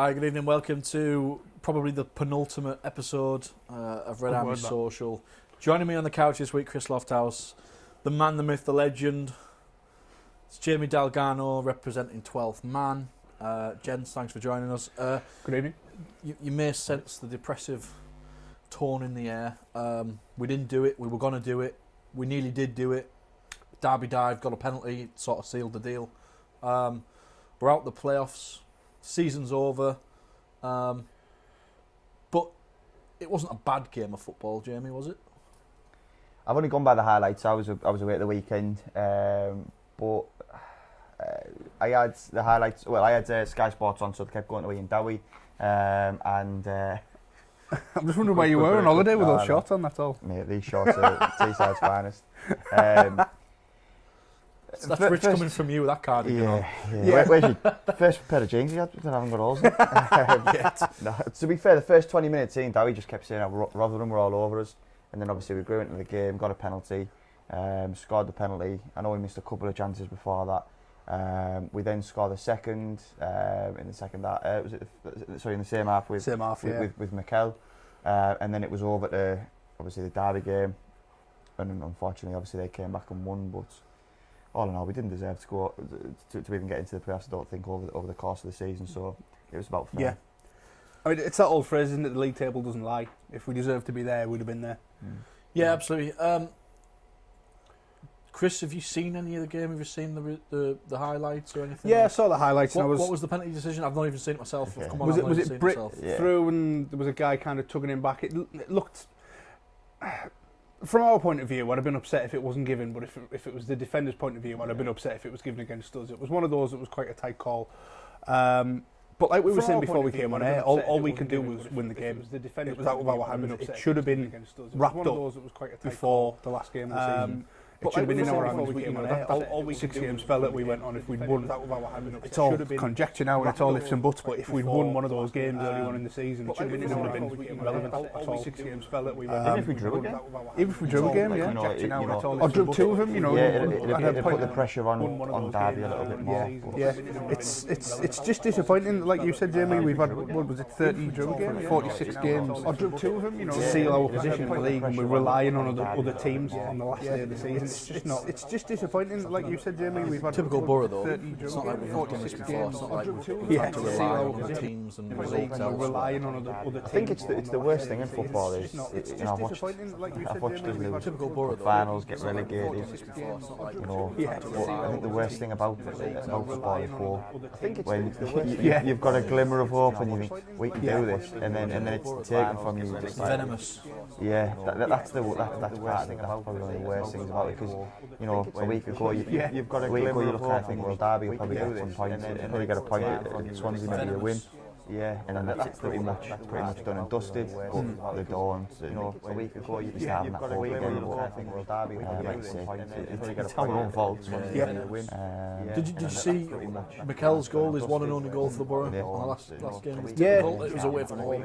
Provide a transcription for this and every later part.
Hi, good evening. Welcome to probably the penultimate episode of RedArmy.Social. Joining me on the couch this week, Chris Lofthouse, the man, the myth, the legend. It's Jamie Dalgarno representing 12th Man. Jens, thanks for joining us. Good evening. You may sense the depressive tone in the air. We didn't do it. We were going to do it. We nearly did do it. Derby dive, got a penalty, it sort of sealed the deal. We're out the playoffs. Season's over. But it wasn't a bad game of football, Jamie, was it? I've only gone by the highlights. I was away at the weekend, but I had the highlights. Well, I had Sky Sports on, so they kept going away in Dowie, and I'm just wondering where you were on holiday with those shorts on. That's all. Mate, these shorts are Teesside's finest. That's rich coming from you with that cardigan on. Yeah. Where's your first pair of jeans you had? I haven't got holes in. No, to be fair, the first 20 minutes in, Dowie just kept saying Rotherham were all over us. And then obviously we grew into the game, got a penalty, scored the penalty. I know we missed a couple of chances before that. We then scored the second in the second half. In the same half with Mikel. And then it was over to obviously the Derby game. And unfortunately, obviously they came back and won. But all in all, we didn't deserve to go to even get into the playoffs. I don't think over the course of the season. So it was about fair. Yeah. I mean, it's that old phrase, isn't it? The league table doesn't lie. If we deserved to be there, we'd have been there. Yeah, absolutely. Chris, have you seen any of the game? Have you seen the highlights or anything? Yeah, I saw the highlights. What was the penalty decision? I've not even seen it myself. Yeah. Come on, was it Britt through Yeah. and there was a guy kind of tugging him back? It looked... From our point of view, I'd have been upset if it wasn't given, but if it was the defender's point of view, I'd have been upset if it was given against us. It was one of those that was quite a tight call. But like we were saying before we came on air, all we could do was win the game. It was out of our hands. It should have been wrapped up before the last game of the season. It should have been in our hands. All 6 games spell that we went on, if we'd won, it's all conjecture now and it's all ifs and buts, but if we'd won one of those games early on in the season, it should have been relevant at all. 6 games spell that we went on. Even if we drew again? Even if we drew again, yeah. Or drew 2 of them, you know. Yeah, it'd put the pressure on Derby a little bit more. Yeah, it's just disappointing. Like you said, Jamie, we've had, what was it, 46 games. Or drew 2 of them, you know, to seal our position in the league, and we're relying on other teams on the last day of the season. It's just disappointing. Like you said, Jamie, we've had typical Boro though. It's not like we've not done this before. It's not like we've had to rely on other teams and results relying on other teams. I think it's the worst thing in football is I've watched those typical Boro finals get relegated. You know, but I think the worst thing about football is hope. When you've got a glimmer of hope and you think we can do this, and then it's taken from you. It's venomous. Yeah, that's part. I think that's probably one of the worst things about it, because you know, a week ago you've got a glimmer. You look at it and think, well, Derby will probably get some points, probably get a point at Swansea, maybe a win. Yeah, and then that's pretty much done and dusted. But they don't. You know, a week ago you'd be starting that hope again. You look at it and think, well, Derby will probably get a point. It's our own fault. Did you see Mikel's goal? His one and only goal for the Boro on the last game. Yeah, it was away from home.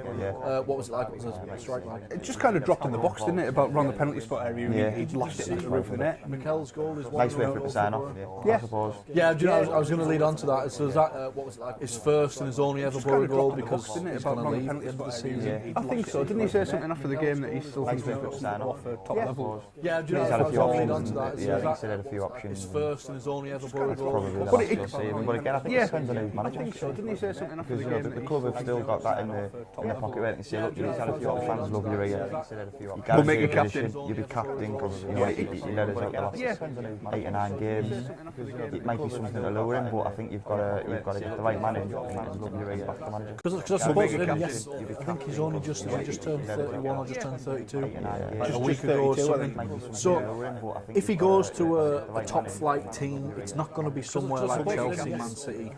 What was it like? What was the strike like? It just kind of dropped in the box, didn't it? About around the penalty spot area. He'd lashed it into the roof of the net. Mikel's goal is one nice way for it to sign off. I suppose. Yeah, do you know, I was going to lead on to that. So is that what was it like? His first and his only ever Boro goal, because he's going to leave at the end of the season. I think so. Didn't he say something after the game that he still thinks he could sign off at top level? Yeah, do you know, he's had a few options. Yeah, he said had a few options. His first and his only ever Boro goal. But again, I think it depends on who's managing. I think so. Didn't he say something after the game? Because the club have still got that in the pocket where they can say, look, he's had a few options. Fans love you again. We'll make you captain. You'll be captain because you know he led us out the last 8 or 9 games. It might be something to lure him, but I think you've got to get the right man in. Love you again back to manager. Because I suppose I think he's only just turned 31 or just turned 32, just a week ago or something. So if he goes to a top flight team, it's not going to be somewhere like Chelsea, Man City.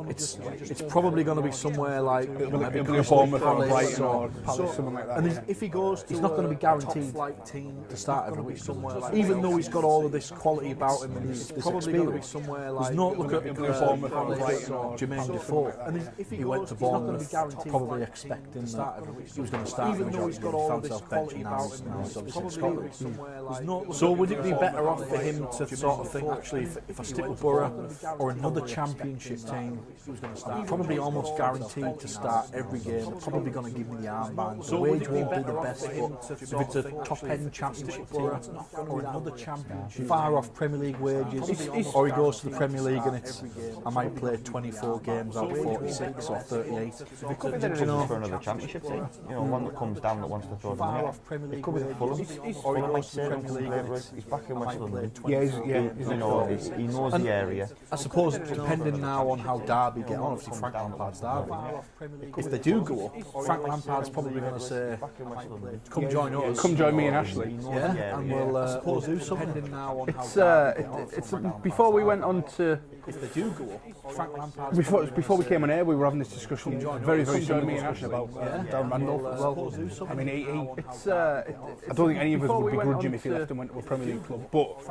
It's probably going to be somewhere like maybe Bournemouth or Brighton or Palace, something like that. And if he goes, he's not going to be guaranteed flight team to start every week somewhere. Even though he's got all of this quality about him and this experience, somewhere like, he's not looking at Bournemouth or Brighton or Jermaine Defoe. And if he went to Bournemouth, probably expecting that he was going to start. Even though he's got all this quality about him, he's obviously in Scotland. So would it be better off for him to sort of think, actually, if I stick with Boro or another Championship team, probably almost guaranteed to start every game, probably going to give me the armband. The wage won't be the best, but if it's a top-end Championship Boro or another Championship, far off Premier League wages, or he goes to the Premier League and it's, I might play 24 games out of 46 or 38. It could be that it's for another Championship team, one that comes down that wants to throw them in. It could be the Fulham. Fulham might say he's back in West London. He knows the area. I suppose depending now on how Derby get on, obviously Frank Lampard's Derby. If they do go up, Frank Lampard's probably going to say, come join us. Come join me and Ashley. Yeah, and we'll do something. Depending now on It's before we went on to... If they do go up, Frank Lampard's before we came on air, we were having this discussion very similar me and Ashley about Darren Randolph as well. I mean, I don't think any of us would begrudge him if he left and went to a Premier League club, but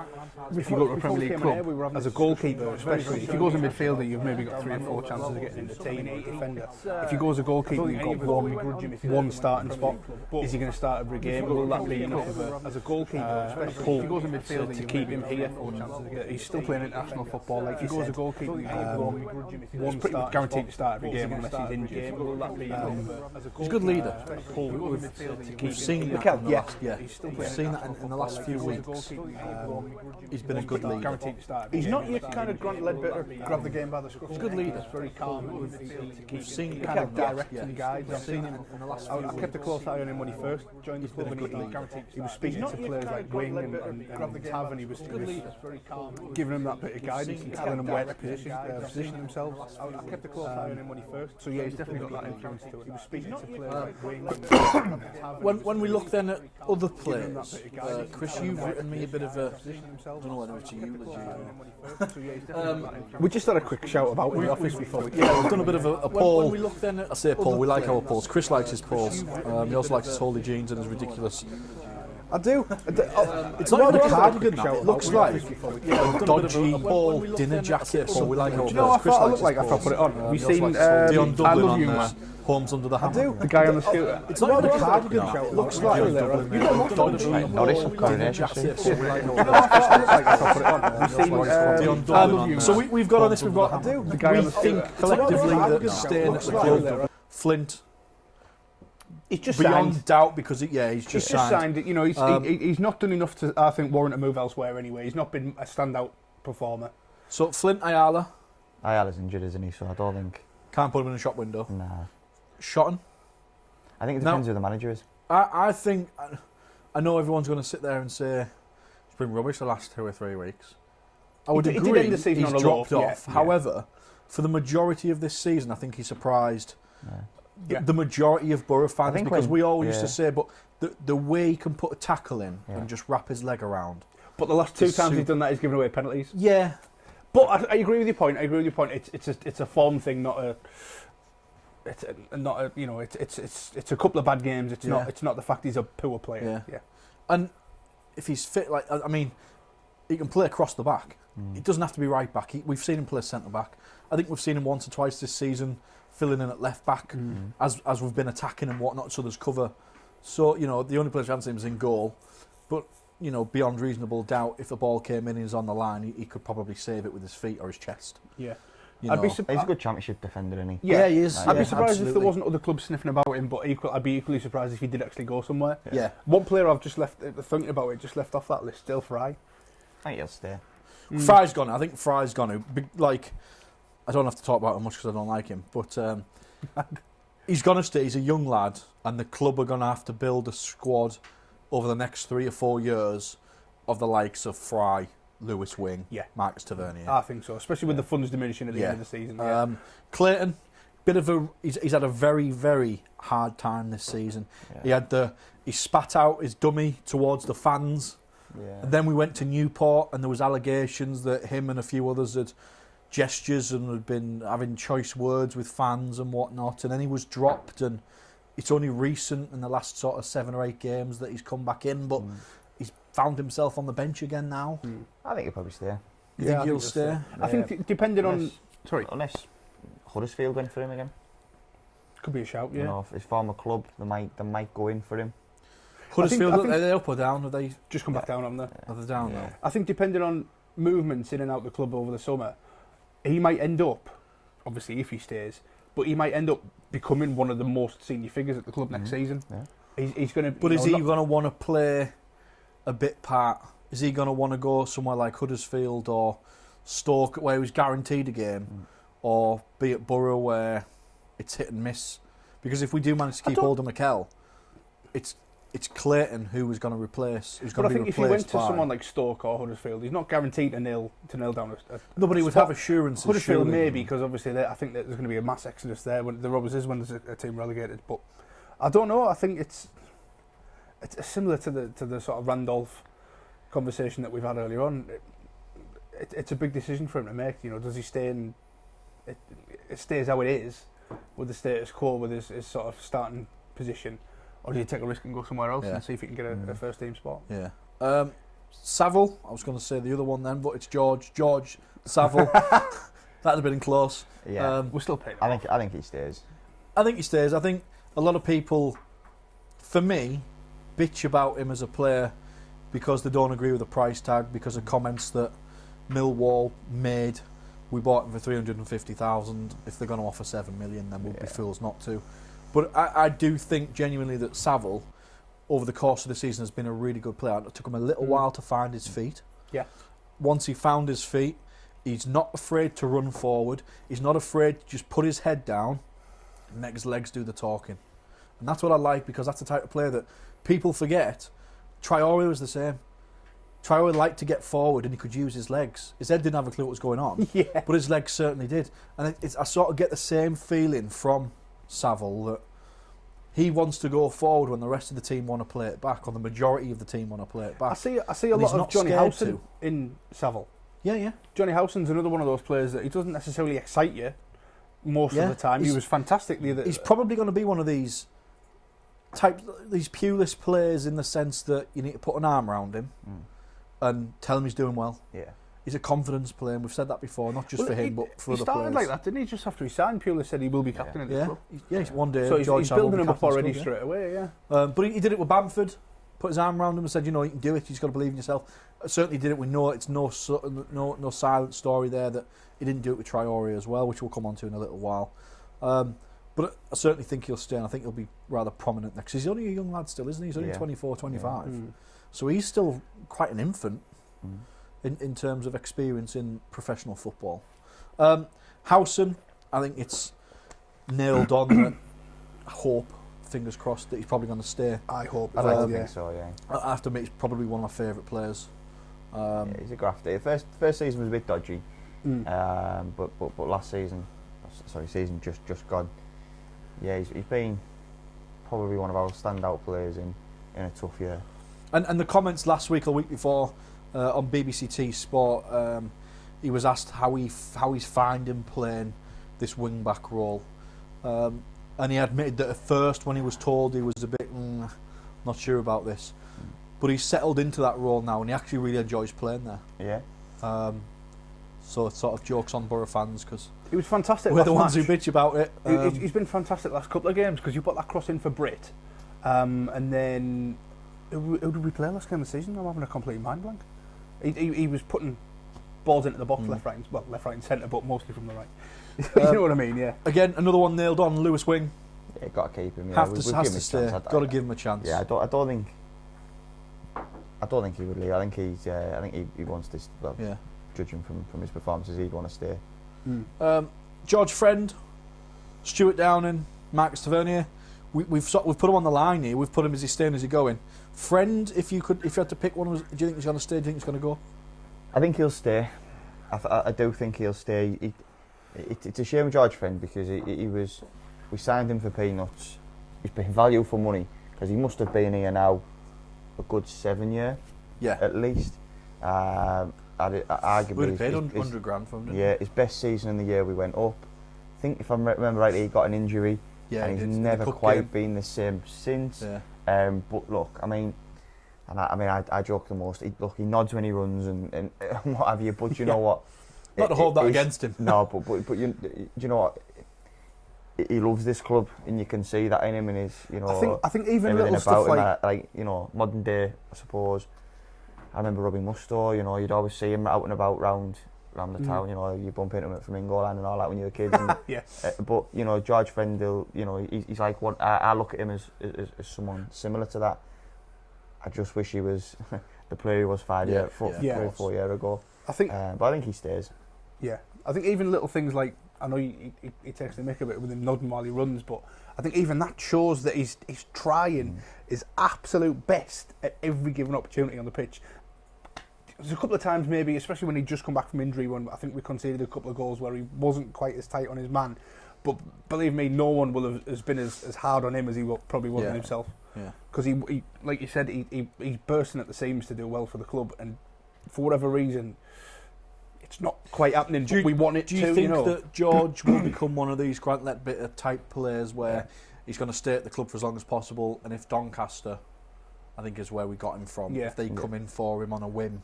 if you go to a Premier League club, as a goalkeeper especially, if you go as a midfielder, you've maybe got 3 or 4 chances of getting in the team, or defender. If you go as a goalkeeper, you've got one starting spot. Is he going to start every game? Will that be enough of as a goalkeeper, especially if he goes as a midfielder, to keep him here? He's still playing international football, like you said. As a goalkeeper, he's pretty much guaranteed to start every game unless he's injured. He's a good leader. We've seen that. We've seen that in the last few weeks. He's been a good leader. He's not your kind of Grant Ledbetter, grab the game by the scruff. He's a good leader. He's very calm. We've seen kind of direct and guides. I've seen him in the last few weeks. I kept a close eye on him when he first joined the club, and he was speaking to players like Wing and Tav, and he was giving them that bit of guidance and telling them where to position themselves. I kept a close eye on him when he first. So yeah, he's definitely got that influence to it. He was speaking to players like Wing and Tav. When we look then at other players, Chris, you've written me a bit of a, I don't know whether it's a eulogy or... We just had a quick shout about in the office before we... Yeah, we've done a bit of a poll. When we look then at, I say Paul, we like our polls. Chris likes his polls. He also likes his holy jeans and his ridiculous... I do. It's not even a cardigan that. It looks like a dodgy ball dinner jacket. Paul, we like our polls. No, I thought I looked like after I put it on. Have you seen Dion I Dublin Love You, on man? Homes Under the Hammer. I do. The guy on the scooter. It's not even a cardigan that. It looks like a dodgy Dinner jacket. Dion Dublin. So we've got on this. We've got. We think collectively that staying at the club, Flint. He's just beyond signed. Doubt because he's just signed. You know, he's not done enough to, I think, warrant a move elsewhere anyway. He's not been a standout performer. So Flint Ayala. Ayala's injured, isn't he? So I don't think... Can't put him in a shop window. Nah. Shotton? I think it depends who the manager is. I think... I know everyone's going to sit there and say it's been rubbish the last 2 or 3 weeks. I would agree. He did end the season he's on a dropped low. off. Yeah. However, for the majority of this season, I think he surprised the majority of Boro fans, because we always used to say, but the way he can put a tackle in and just wrap his leg around. But the last 2 times he's done that, he's given away penalties. Yeah. But I agree with your point. It's a form thing, not a. It's a couple of bad games. It's not the fact he's a poor player. Yeah. And if he's fit, I mean, he can play across the back. It doesn't have to be right back. We've seen him play centre back. I think we've seen him once or twice this season filling in at left back as we've been attacking and whatnot. So there's cover. So the only place we haven't seen him is in goal, but. Beyond reasonable doubt, if the ball came in and he's on the line, he could probably save it with his feet or his chest. Yeah. He's a good Championship defender, isn't he? Yeah, he is. I'd be surprised if there wasn't other clubs sniffing about him, but I'd be equally surprised if he did actually go somewhere. Yeah. One player I've just left, thinking about it, just left off that list, still Fry. I think he'll stay. Fry's gone. I think Fry's gone. I don't have to talk about him much because I don't like him, but he's going to stay. He's a young lad, and the club are going to have to build a squad over the next 3 or 4 years of the likes of Fry, Lewis Wing, Marcus Tavernier. I think so, especially with the funds diminishing at the end of the season. Clayton, he's had a very, very hard time this season. He spat out his dummy towards the fans, and then we went to Newport, and there was allegations that him and a few others had gestures and had been having choice words with fans and whatnot, and then he was dropped, and it's only recent in the last sort of 7 or 8 games that he's come back in, but he's found himself on the bench again now. I think he'll probably stay. You think he'll stay? I think depending on... Unless Huddersfield went for him again. Could be a shout, yeah. You know, if his former club, they might go in for him. Huddersfield, I think are they up or down? Are they just come back down on there? Are they down now? I think depending on movements in and out the club over the summer, he might end up, obviously if he stays, but he might end up becoming one of the most senior figures at the club next season. Yeah. He's going to. But is he going to want to play a bit part? Is he going to want to go somewhere like Huddersfield or Stoke, where he was guaranteed a game, or be at Boro, where it's hit and miss? Because if we do manage to keep hold of McKell, it's Clayton who was going to replace. Who's going to be replaced. But I think if he went to someone like Stoke or Huddersfield, he's not guaranteed to nail down a nobody would have assurances. Huddersfield maybe, because obviously I think that there's going to be a mass exodus there when there always is when there's a team relegated. But I don't know. I think it's similar to the sort of Randolph conversation that we've had earlier on. It's a big decision for him to make. You know, does he stay in? It stays how it is with the status quo with his sort of starting position, or do you take a risk and go somewhere else and see if you can get a first team spot? Yeah. Saville, I was going to say the other one then, but it's George Saville. That'd have been close. Yeah, we're still paying. I think he stays. I think he stays. I think a lot of people, for me, bitch about him as a player because they don't agree with the price tag, because of comments that Millwall made. We bought him for 350,000. If they're going to offer 7 million, then we'll be fools not to. But I do think genuinely that Saville, over the course of the season, has been a really good player. It took him a little while to find his feet. Yeah. Once he found his feet, he's not afraid to run forward. He's not afraid to just put his head down and let his legs do the talking. And that's what I like, because that's the type of player that people forget. Traore was the same. Traore liked to get forward and he could use his legs. His head didn't have a clue what was going on, but his legs certainly did. And I sort of get the same feeling from Saville that he wants to go forward when the rest of the team want to play it back, or the majority of the team want to play it back. I see a lot of Johnny Howson in Saville. Yeah. Johnny Howson's another one of those players that he doesn't necessarily excite you most of the time. He was fantastic the other. He's probably going to be one of these Pulis players, in the sense that you need to put an arm around him and tell him he's doing well. Yeah. He's a confidence player, and we've said that before, not just for him, but for other players. He started like that, didn't he? Just after he signed, Pulis said he will be captain at this club. Yeah, one day. So George he's Saville building him up already club, straight away, yeah. But he did it with Bamford, put his arm around him and said, you know, you can do it, you just got to believe in yourself. Certainly did it with Noah. It's no silent story there that he didn't do it with Traore as well, which we'll come on to in a little while. But I certainly think he'll stay, and I think he'll be rather prominent next. He's only a young lad still, isn't he? He's only 24, 25. So he's still quite an infant in terms of experience in professional football. Howson, I think it's nailed on that. I hope, fingers crossed, that he's probably going to stay. I hope. I like to think so, yeah. I have to admit, he's probably one of my favourite players. He's a grafter. First season was a bit dodgy, but last season, season just gone. Yeah, he's been probably one of our standout players in a tough year. And the comments last week or the week before on BBC T Sport, he was asked how he's finding playing this wing back role, and he admitted that at first, when he was told, he was a bit not sure about this, but he's settled into that role now, and he actually really enjoys playing there. Yeah. So it's sort of jokes on Boro fans, because he was fantastic. We're the ones who bitch about it. He's been fantastic last couple of games, because you put that cross in for Brit, and then who did we play last game of the season? I'm having a complete mind blank. He was putting balls into the box, left, right, and centre, but mostly from the right. You know what I mean? Yeah. Again, another one nailed on. Lewis Wing. Yeah, got to keep him. Yeah. Has to stay. Got to give him a chance. Yeah, I don't think he would leave. I think he wants this. Well, yeah. Judging from his performances, he'd want to stay. George Friend, Stuart Downing, Marcus Tavernier. We've put him on the line here. We've put him, is he staying, is he going? Friend, if you had to pick one, do you think he's going to stay? Do you think he's going to go? I think he'll stay. I do think he'll stay. It's a shame, George Friend, because we signed him for peanuts. He's been value for money, because he must have been here now a good 7 years, at least. Arguably, we'd have paid 100 grand for him. Yeah, his best season in the year we went up. I think, if I remember rightly, he got an injury, and he's never quite been the same since. Yeah. But look, I joke the most. He nods when he runs and what have you. But you know what? Not to hold that against him. No, but you know what? he loves this club, and you can see that in him and his, I think even everything little stuff about him, modern day, I suppose. I remember Robbie Musto, you'd always see him out and about round the town, you bump into him at Flamingo Land and all that when you were kids. And, yeah. But, George Frendil, he's like what I look at him as someone similar to that. I just wish he was the player he was 4 years ago. I think, but I think he stays. Yeah, I think even little things like, I know he takes the mick a bit with him nodding while he runs, but I think even that shows that he's trying his absolute best at every given opportunity on the pitch. There's a couple of times maybe, especially when he'd just come back from injury, when I think we conceded a couple of goals where he wasn't quite as tight on his man. But believe me, no one has been as hard on him as he probably was on himself. Yeah. Because he, like you said, he's bursting at the seams to do well for the club, and for whatever reason, it's not quite happening. But we want it to. Do you think that George will become one of these Grant Leadbitter type players where he's going to stay at the club for as long as possible, and if Doncaster, I think is where we got him from, if they come in for him on a whim,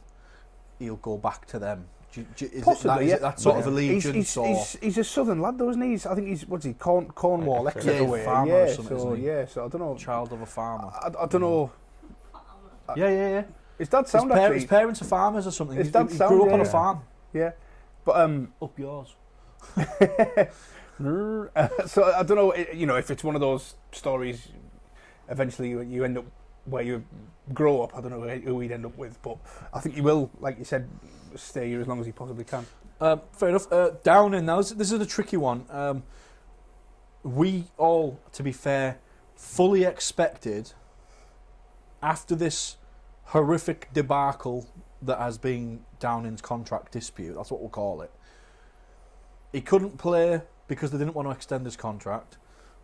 he'll go back to them? Possibly, is it that sort of allegiance? He's a southern lad, though, isn't he? I think he's Cornwall, Exeter way. Farmer or something, isn't he? So I don't know. Child of a farmer. I don't know. Yeah. His dad sound actually. His parents are farmers or something. His He dad grew up on a farm. Yeah, but up yours. So I don't know. If it's one of those stories, eventually you end up where you grow up. I don't know who he'd end up with, but I think he will, like you said, stay here as long as he possibly can. Fair enough. Downing now. This is a tricky one. We all, to be fair, fully expected after this horrific debacle that has been Downing's contract dispute. That's what we'll call it. He couldn't play because they didn't want to extend his contract.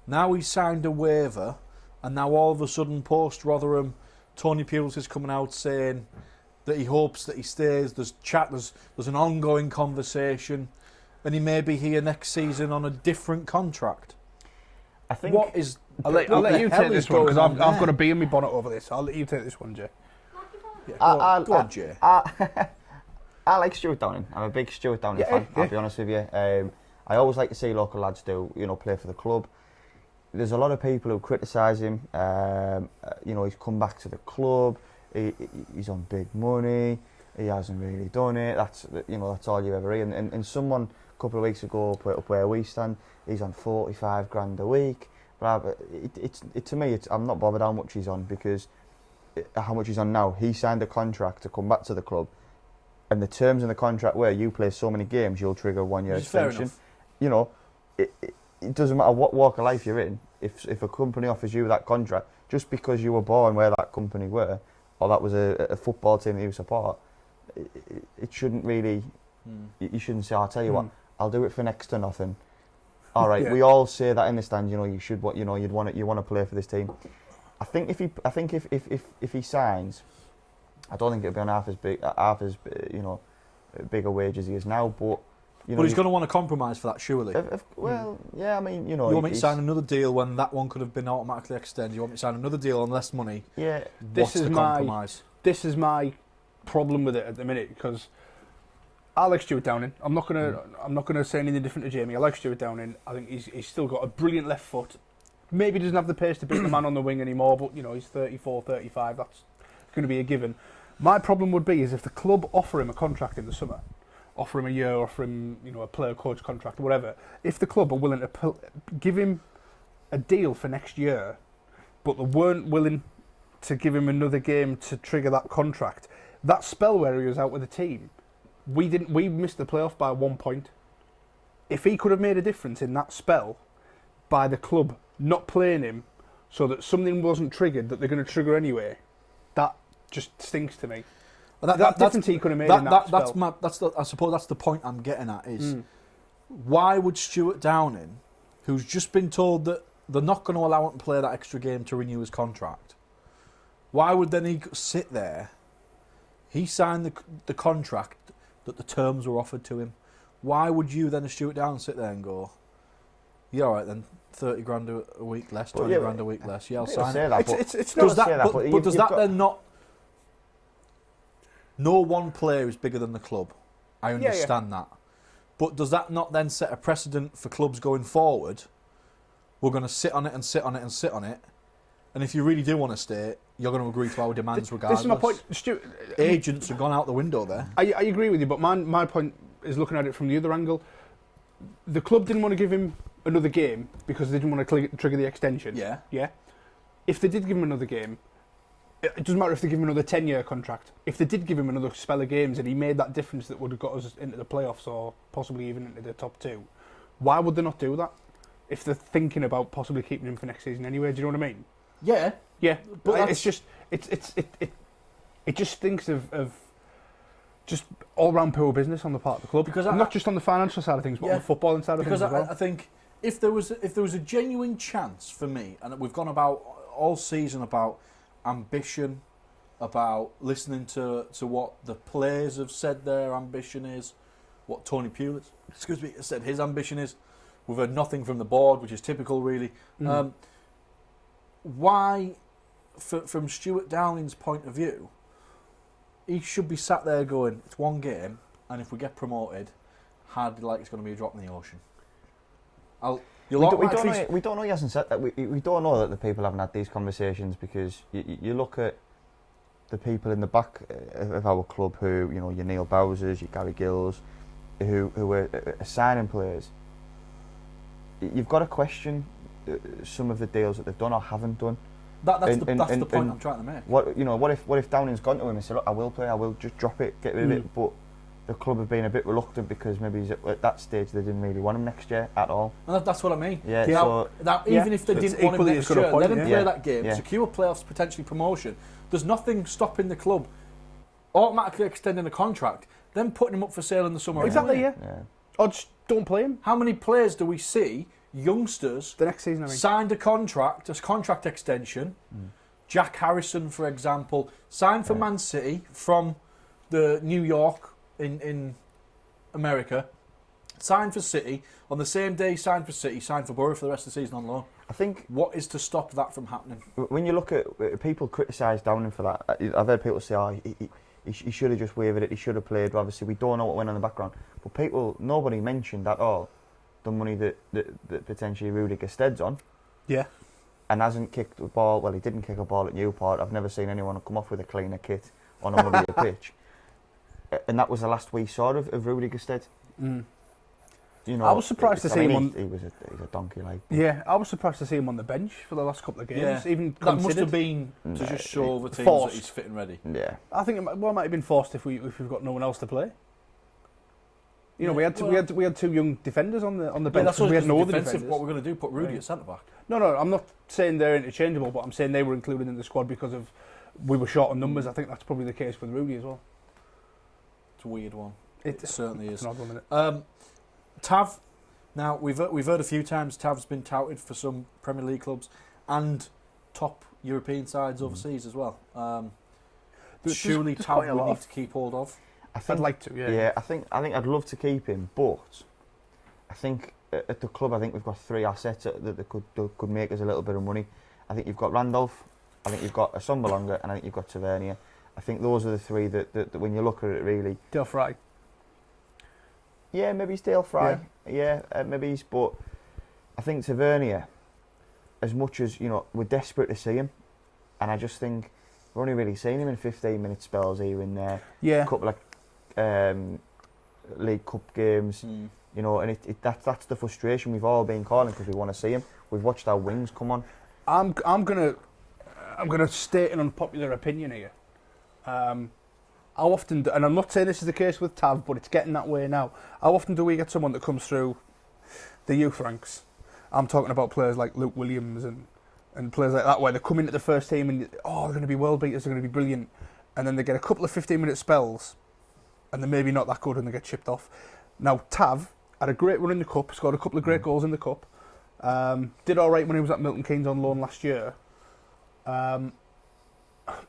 Now he's signed a waiver, and now all of a sudden, post Rotherham, Tony Pulis is coming out saying that he hopes that he stays. There's chat. There's an ongoing conversation, and he may be here next season on a different contract. I think. What is? I'll let you take this one because I've got a bee in my bonnet over this. I'll let you take this one, Jay. Yeah, go on, Jay. I like Stuart Downing. I'm a big Stuart Downing fan. I'll be honest with you. I always like to see local lads play for the club. There's a lot of people who criticise him. He's come back to the club. He's on big money. He hasn't really done it. That's all you ever hear. And someone a couple of weeks ago put up where we stand. He's on 45 grand a week. But to me, I'm not bothered how much he's on because how much he's on now. He signed a contract to come back to the club, and the terms in the contract were you play so many games, you'll trigger a 1 year extension. It doesn't matter what walk of life you're in. If a company offers you that contract, just because you were born where that company were, or that was a football team that you support, it shouldn't really. You shouldn't say, "I'll tell you what, I'll do it for next to nothing." All right, we all say that in the stand. You should. You want to play for this team. I think if he signs, I don't think it'll be on half as bigger wage as he is now. But he's going to want to compromise for that, surely. Yeah. I mean, You want me to sign another deal when that one could have been automatically extended? You want me to sign another deal on less money? Yeah. This is my problem with it at the minute because I like Stuart Downing. I'm not gonna say anything different to Jamie. I like Stuart Downing. I think he's still got a brilliant left foot. Maybe doesn't have the pace to beat the man on the wing anymore, but he's 34, 35. That's going to be a given. My problem would be is if the club offer him a contract in the summer, offer him a year, offer him a player coach contract, whatever. If the club are willing to give him a deal for next year, but they weren't willing to give him another game to trigger that contract, that spell where he was out with the team, we missed the playoff by 1 point. If he could have made a difference in that spell by the club not playing him so that something wasn't triggered that they're going to trigger anyway, that just stinks to me. That difference he could have made in that spell. I suppose that's the point I'm getting at is why would Stuart Downing, who's just been told that they're not going to allow him to play that extra game to renew his contract, why would then he sit there? He signed the contract that the terms were offered to him. Why would you then, as Stuart Downing, sit there and go, yeah, all right then, 30 grand a week less, 20 grand a week less. Yeah, I'll sign it. It's not that, but does that then not? No one player is bigger than the club. I understand that, but does that not then set a precedent for clubs going forward we're going to sit on it and sit on it and sit on it. And if you really do want to stay, you're going to agree to our demands regardless. This is my point, Stu. Agents have gone out the window there. I agree with you, but my point is looking at it from the other angle. The club didn't want to give him another game because they didn't want to trigger the extension. Yeah. Yeah. If they did give him another game, it doesn't matter if they give him another 10-year contract. If they did give him another spell of games and he made that difference that would have got us into the playoffs or possibly even into the top 2, why would they not do that? If they're thinking about possibly keeping him for next season anyway, do you know what I mean? Yeah. Yeah, But it's just it just stinks of just all round poor business on the part of the club, because not just on the financial side of things, but on the footballing side of things as well. Because I think if there was a genuine chance for me, and we've gone about all season about ambition, about listening to what the players have said their ambition is, what Tony Pulis, has said his ambition is. We've heard nothing from the board, which is typical, really. Why, from Stuart Downing's point of view, he should be sat there going, it's one game, and if we get promoted, hardly like it's going to be a drop in the ocean. We don't know he hasn't said that. We don't know that the people haven't had these conversations, because you look at the people in the back of our club who, you know, your Neil Bowsers, your Gary Gills, who are signing players. You've got to question some of the deals that they've done or haven't done. That's the point I'm trying to make. What if Downing's gone to him and said, look, I will play, I will just drop it, get rid of it, but the club have been a bit reluctant because maybe he's at that stage they didn't really want him next year at all. And that's what I mean. Yeah. Even if they didn't want him next year, let him play that game, Yeah. secure playoffs, potentially promotion. There's nothing stopping the club automatically extending a contract, then putting him up for sale in the summer. Exactly, anyway. yeah. Or just don't play him. How many players do we see, youngsters, The next season, signed a contract extension? Jack Harrison, for example, signed for Man City from the New York in America, signed for City, on the same day signed for City, signed for Boro for the rest of the season on loan. I think what is to stop that from happening? When you look at people criticise Downing for that, I've heard people say, "Oh, he should have just wavered it. He should have played." But obviously, we don't know what went on in the background. But nobody mentioned at all the money that potentially Rudy Gested's on. Yeah. And hasn't kicked the ball. Well, he didn't kick a ball at Newport. I've never seen anyone come off with a cleaner kit on a muddier pitch. And that was the last we saw of Rudy Gested. You know, I was surprised to see him. He's a donkey, like. Yeah, I was surprised to see him on the bench for the last couple of games. Yeah. Even that must have been to just show the teams that he's fit and ready. Yeah, I think it might have been forced if we've got no one else to play. You know, we had two young defenders on the bench. That's we had no other defenders. What we're going to do? Put Rudy at centre back? No, I'm not saying they're interchangeable, but I'm saying they were included in the squad because of we were short on numbers. I think that's probably the case with Rudy as well. It's a weird one. It certainly is. An odd 1 minute. Tav. Now we've heard a few times Tav's been touted for some Premier League clubs and top European sides overseas as well. Surely Tav we need to keep hold of. I'd like to. Yeah. Yeah, I think I'd love to keep him, but I think at the club we've got 3 assets that could make us a little bit of money. I think you've got Randolph, I think you've got Assombalonga, and I think you've got Tavernier. I think those are the 3 that when you look at it, really. Dale Fry. Yeah, maybe he's Dale Fry. Yeah, maybe he's. But I think Tavernier, as much as we're desperate to see him, and I just think we're only really seeing him in 15-minute spells here and there. Yeah. A couple of League Cup games. And that's the frustration we've all been calling because we want to see him. We've watched our wings come on. I'm gonna state an unpopular opinion here. How often, and I'm not saying this is the case with Tav, but it's getting that way now. How often do we get someone that comes through the youth ranks? I'm talking about players like Luke Williams and players like that, where they come into the first team and they're going to be world beaters, they're going to be brilliant, and then they get a couple of 15-minute spells, and they're maybe not that good, and they get chipped off. Now Tav had a great run in the cup, scored a couple of great goals in the cup, did all right when he was at Milton Keynes on loan last year, but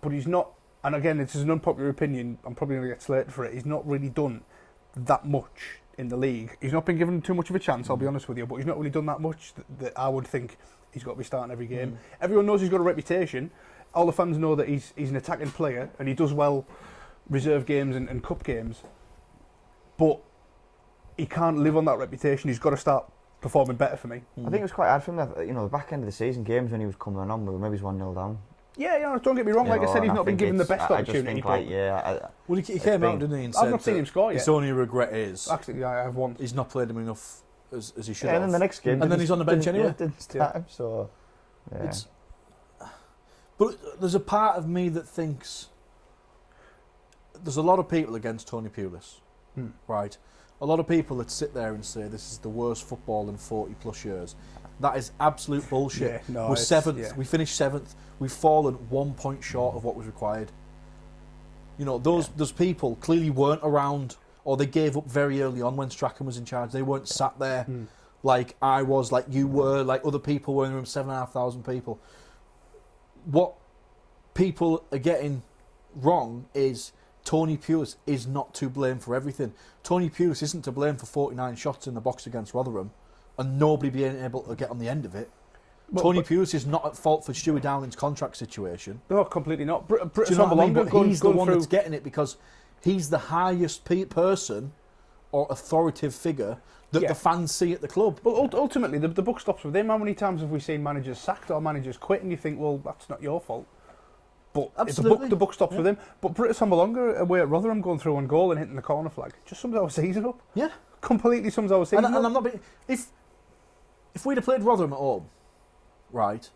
he's not. And again, this is an unpopular opinion. I'm probably going to get slated for it. He's not really done that much in the league. He's not been given too much of a chance, I'll be honest with you, but he's not really done that much that I would think he's got to be starting every game. Everyone knows he's got a reputation. All the fans know that he's an attacking player and he does well reserve games and cup games. But he can't live on that reputation. He's got to start performing better for me. I think it was quite hard for him. That, the back end of the season, games when he was coming on, maybe he was 1-0 down. Yeah, don't get me wrong. Like I said, he's not been given the best opportunity. Well, he came out, didn't he? And I've not seen him score yet. His only regret is actually, I have one. He's not played him enough as he should. Yeah, and then the next game, and then he's on the bench anyway. Didn't start him, so yeah. But there's a part of me that thinks there's a lot of people against Tony Pulis, right? A lot of people that sit there and say this is the worst football in 40 plus years. That is absolute bullshit. Yeah, no, we're seventh. Yeah. We finished 7th. We've fallen 1 point short of what was required. Those people clearly weren't around, or they gave up very early on when Strachan was in charge. They weren't sat there like I was, like you were, like other people were in the room, 7,500 people. What people are getting wrong is Tony Pulis is not to blame for everything. Tony Pulis isn't to blame for 49 shots in the box against Rotherham and nobody being able to get on the end of it. Tony Pulis is not at fault for Stewie Downing's contract situation. No, completely not. Do you know what I mean? But he's the one that's getting it because he's the highest person or authoritative figure that the fans see at the club. But ultimately, the buck stops with him. How many times have we seen managers sacked or managers quit and you think, well, that's not your fault? But the buck stops with him. But Britta Sambalonga away at Rotherham going through on goal and hitting the corner flag just sums our season up. Yeah. Completely sums our season up. And I'm not being... If we'd have played Rotherham at home, right,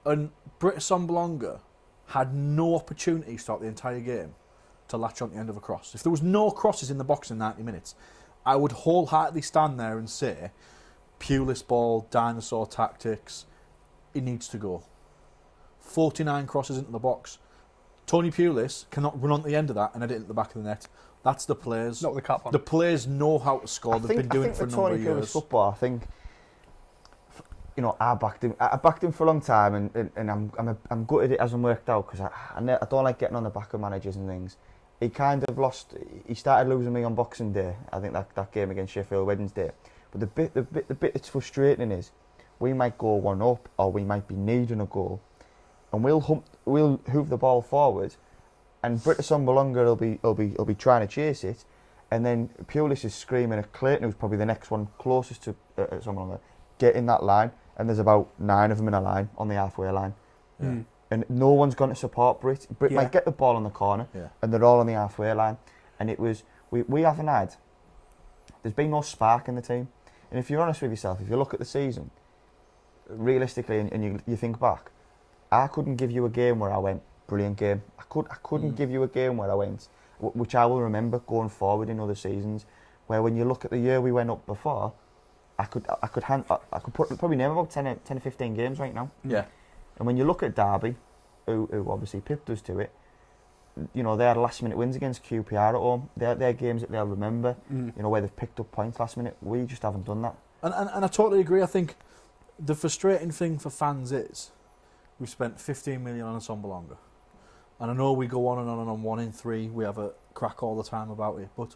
and Britta Sambalonga had no opportunities throughout the entire game to latch on the end of a cross. If there was no crosses in the box in 90 minutes, I would wholeheartedly stand there and say, Pulis ball, dinosaur tactics, it needs to go. 49 crosses into the box. Tony Pulis cannot run on the end of that and head it at the back of the net. That's the players. Not the cap on. The players know how to score. They've been doing it for a number of years. Pulis football, I think, I backed him. I backed him for a long time, and I'm gutted it hasn't worked out because I don't like getting on the back of managers and things. He kind of lost. He started losing me on Boxing Day. I think that game against Sheffield Wednesday. But the bit that's frustrating is we might go 1 up or we might be needing a goal, and we'll hoof the ball forward, and Britta Sambalonga will be trying to chase it, and then Pulis is screaming at Clayton, who's probably the next one closest to Sambalonga, get in that line, and there's about 9 of them in a line on the halfway line. Yeah. And no one's going to support Brit. Brit might get the ball in the corner, and they're all on the halfway line. And it was, we haven't had, there's been no spark in the team. And if you're honest with yourself, if you look at the season, realistically, and you think back, I couldn't give you a game where I went, brilliant game. I couldn't give you a game where I went, which I will remember going forward in other seasons, where when you look at the year we went up before, I could probably name about 10 or 15 games right now. Yeah. And when you look at Derby, who obviously pipped us to it, they had last minute wins against QPR at home. They're games that they'll remember, where they've picked up points last minute. We just haven't done that. And I totally agree. I think the frustrating thing for fans is we spent 15 million on a Sambalonga. And I know we go on and on 1 in 3, we have a crack all the time about it, but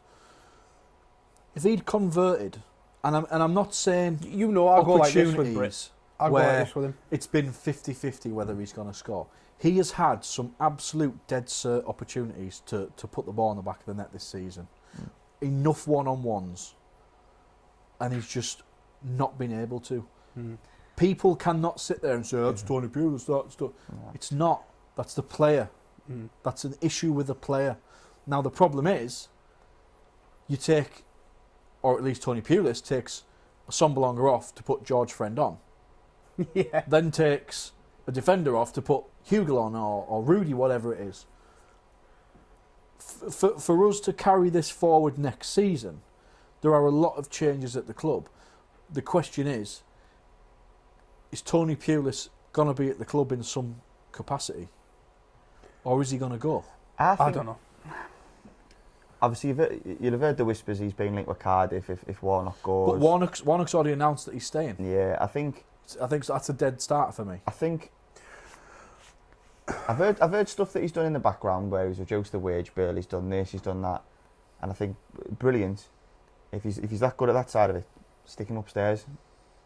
if he'd converted, and I'm not saying I'll go like this with Britt. I'll go like this with him. It's been 50-50 whether he's going to score. He has had some absolute dead cert opportunities to put the ball in the back of the net this season. Enough one-on-ones. And he's just not been able to. People cannot sit there and say, that's Tony Pulis, that's Tony. It's not. That's the player. That's an issue with the player. Now, the problem is, you take, or at least Tony Pulis takes a Sambalonga off to put George Friend on. Then takes a defender off to put Hugel on or Rudy, whatever it is. For us to carry this forward next season, there are a lot of changes at the club. The question is Tony Pulis going to be at the club in some capacity? Or is he going to go? I don't know. Obviously, you'll have heard the whispers he's been linked with Cardiff if Warnock goes. But Warnock's already announced that he's staying. Yeah, I think that's a dead start for me. I think I've heard stuff that he's done in the background where he's reduced the wage bill, he's done this, he's done that, and I think brilliant. If he's that good at that side of it, stick him upstairs,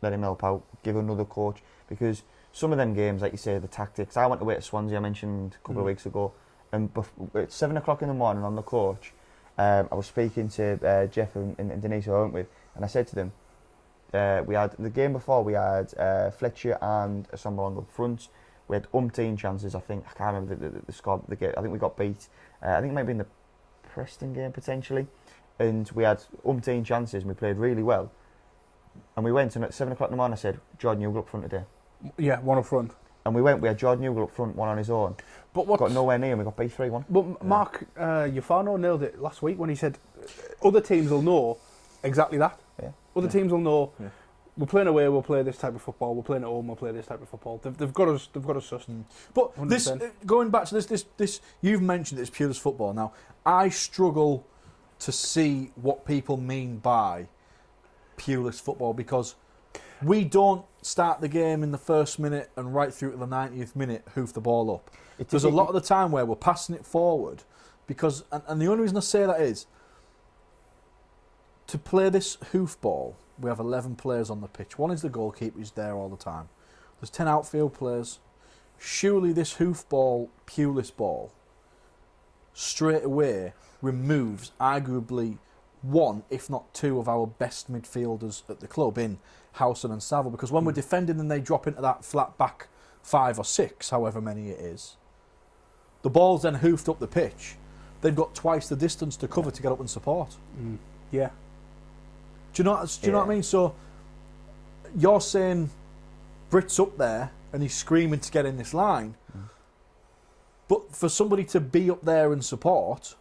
let him help out, give another coach, because some of them games, like you say, the tactics. I went away to Swansea, I mentioned a couple of weeks ago, and at 7 o'clock in the morning on the coach, I was speaking to Jeff and Denise, who I went with, and I said to them, we had the game before. We had Fletcher and Summerland up front. We had umpteen chances. I think I can't remember the score. The game. I think we got beat. I think it might be in the Preston game potentially, and we had umpteen chances and we played really well. And we went, and at 7 o'clock in the morning I said, Jordan Newell up front today. Yeah, one up front. And we had Jordan Newell up front, one on his own. But what? Got nowhere near and we got beat 3-1. But Mark Ufano nailed it last week when he said other teams will know exactly that. Yeah. Other teams will know we're playing away, we'll play this type of football. We're playing at home, we'll play this type of football. They've got us sussed. But 100%. this, going back to this, you've mentioned it's purist football. Now, I struggle to see what people mean by purist football because we don't start the game in the first minute and right through to the 90th minute hoof the ball up. There's a lot of the time where we're passing it forward because, and the only reason I say that is to play this hoof ball, we have 11 players on the pitch. One is the goalkeeper, who's there all the time. There's 10 outfield players. Surely this hoof ball, pureless ball, straight away removes arguably one, if not two, of our best midfielders at the club in Howson and Saville. Because when we're defending and they drop into that flat back 5 or 6, however many it is, the ball's then hoofed up the pitch. They've got twice the distance to cover to get up and support. Yeah. Do you know what I mean? So you're saying Britt's up there and he's screaming to get in this line. But for somebody to be up there and support,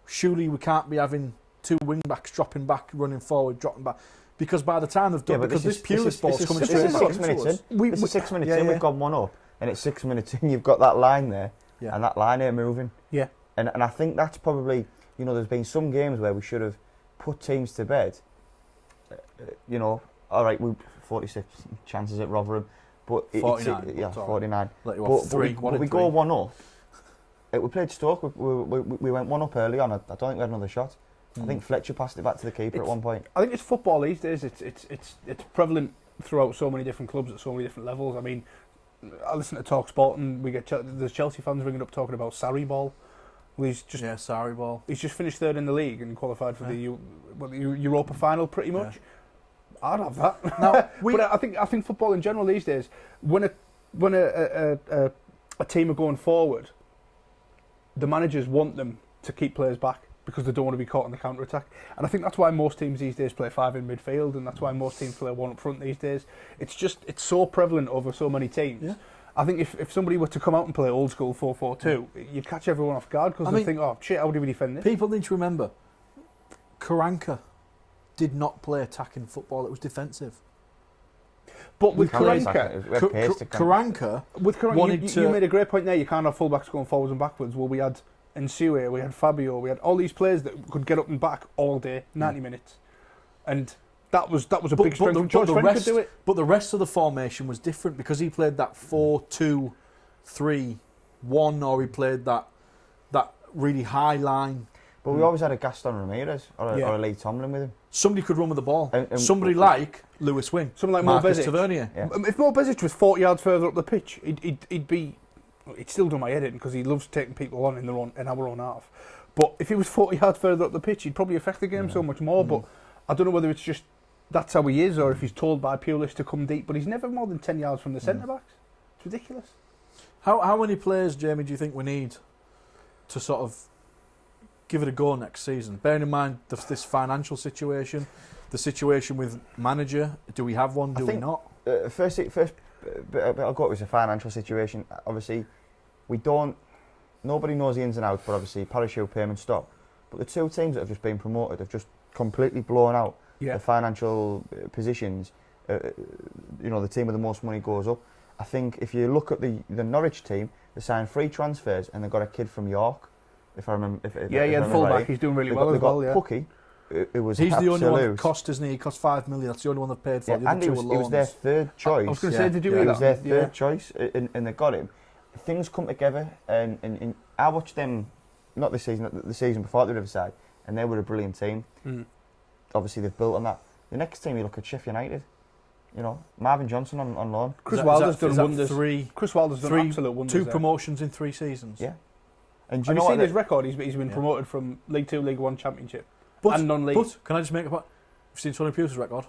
surely we can't be having 2 wing backs dropping back, running forward, dropping back. Because by the time they've done, because this purist ball's coming straight back into us. This is 6 minutes in, we've got one up, and it's 6 minutes in, you've got that line there, and that line here moving. Yeah. And I think that's probably, there's been some games where we should have put teams to bed. All right, we 46 chances at Rotherham, but 49. 49. But we go one up. We played Stoke. We went one up early on. I don't think we had another shot. I think Fletcher passed it back to the keeper at one point. I think it's football these days. It's prevalent throughout so many different clubs at so many different levels. I mean, I listen to Talk Sport and we get there's Chelsea fans ringing up talking about Sarri ball. Sarri ball. He's just finished 3rd in the league and qualified for the Europa final, pretty much. I'd have that. Now, but I think football in general these days, when a team are going forward, the managers want them to keep players back because they don't want to be caught in the counter attack. And I think that's why most teams these days play 5 in midfield, and that's why most teams play 1 up front these days. It's so prevalent over so many teams. Yeah. I think if somebody were to come out and play old school 4-4-2, you'd catch everyone off guard because they think, oh shit, how do we defend this? People need to remember, Karanka did not play attacking football; it was defensive. But with Karanka, you made a great point there. You can't have fullbacks going forwards and backwards. Well, we had Nsue, we had Fabio, we had all these players that could get up and back all day, 90 minutes, and that was a big strength. George French could do it. But the rest of the formation was different because he played that 4-2-3-1, or he played that really high line. But we always had a Gaston Ramirez or a Lee Tomlin with him. Somebody could run with the ball. And somebody like Lewis Wing. Something like Marcus Mo Tavernier. Yeah. If Mo Besic was 40 yards further up the pitch, he'd still do my head in because he loves taking people on in our own half. But if he was 40 yards further up the pitch, he'd probably affect the game so much more. But I don't know whether it's just that's how he is or if he's told by Pulis to come deep. But he's never more than 10 yards from the centre-backs. It's ridiculous. How many players, Jamie, do you think we need to sort of give it a go next season? Bearing in mind this financial situation, the situation with manager, do we have one, do we not? First I'll go with the financial situation. Obviously, nobody knows the ins and outs, but obviously parachute payments stop. But the 2 teams that have just been promoted have just completely blown out the financial positions. The team with the most money goes up. I think if you look at the Norwich team, they signed 3 transfers and they got a kid from York. If I remember, the fullback, right. He's doing really well as well. Yeah, Pucky. He's the only one that cost, isn't he? He cost $5 million. That's the only one they've paid for. And it was their 3rd choice. I was going to say, did you read that? It was their 3rd choice, and they got him. Things come together, and I watched them, not this season, the season before at the Riverside, and they were a brilliant team. Obviously, they've built on that. The next team, you look at Sheffield United. Marvin Johnson on loan. Chris Wilder's done wonders. Chris Wilder's done absolute wonders. 2 promotions in 3 seasons. Yeah. And have you seen his record? He's been promoted from League 2, League 1 Championship and non-league. But can I just make a point? You've seen Tony Pulis' record?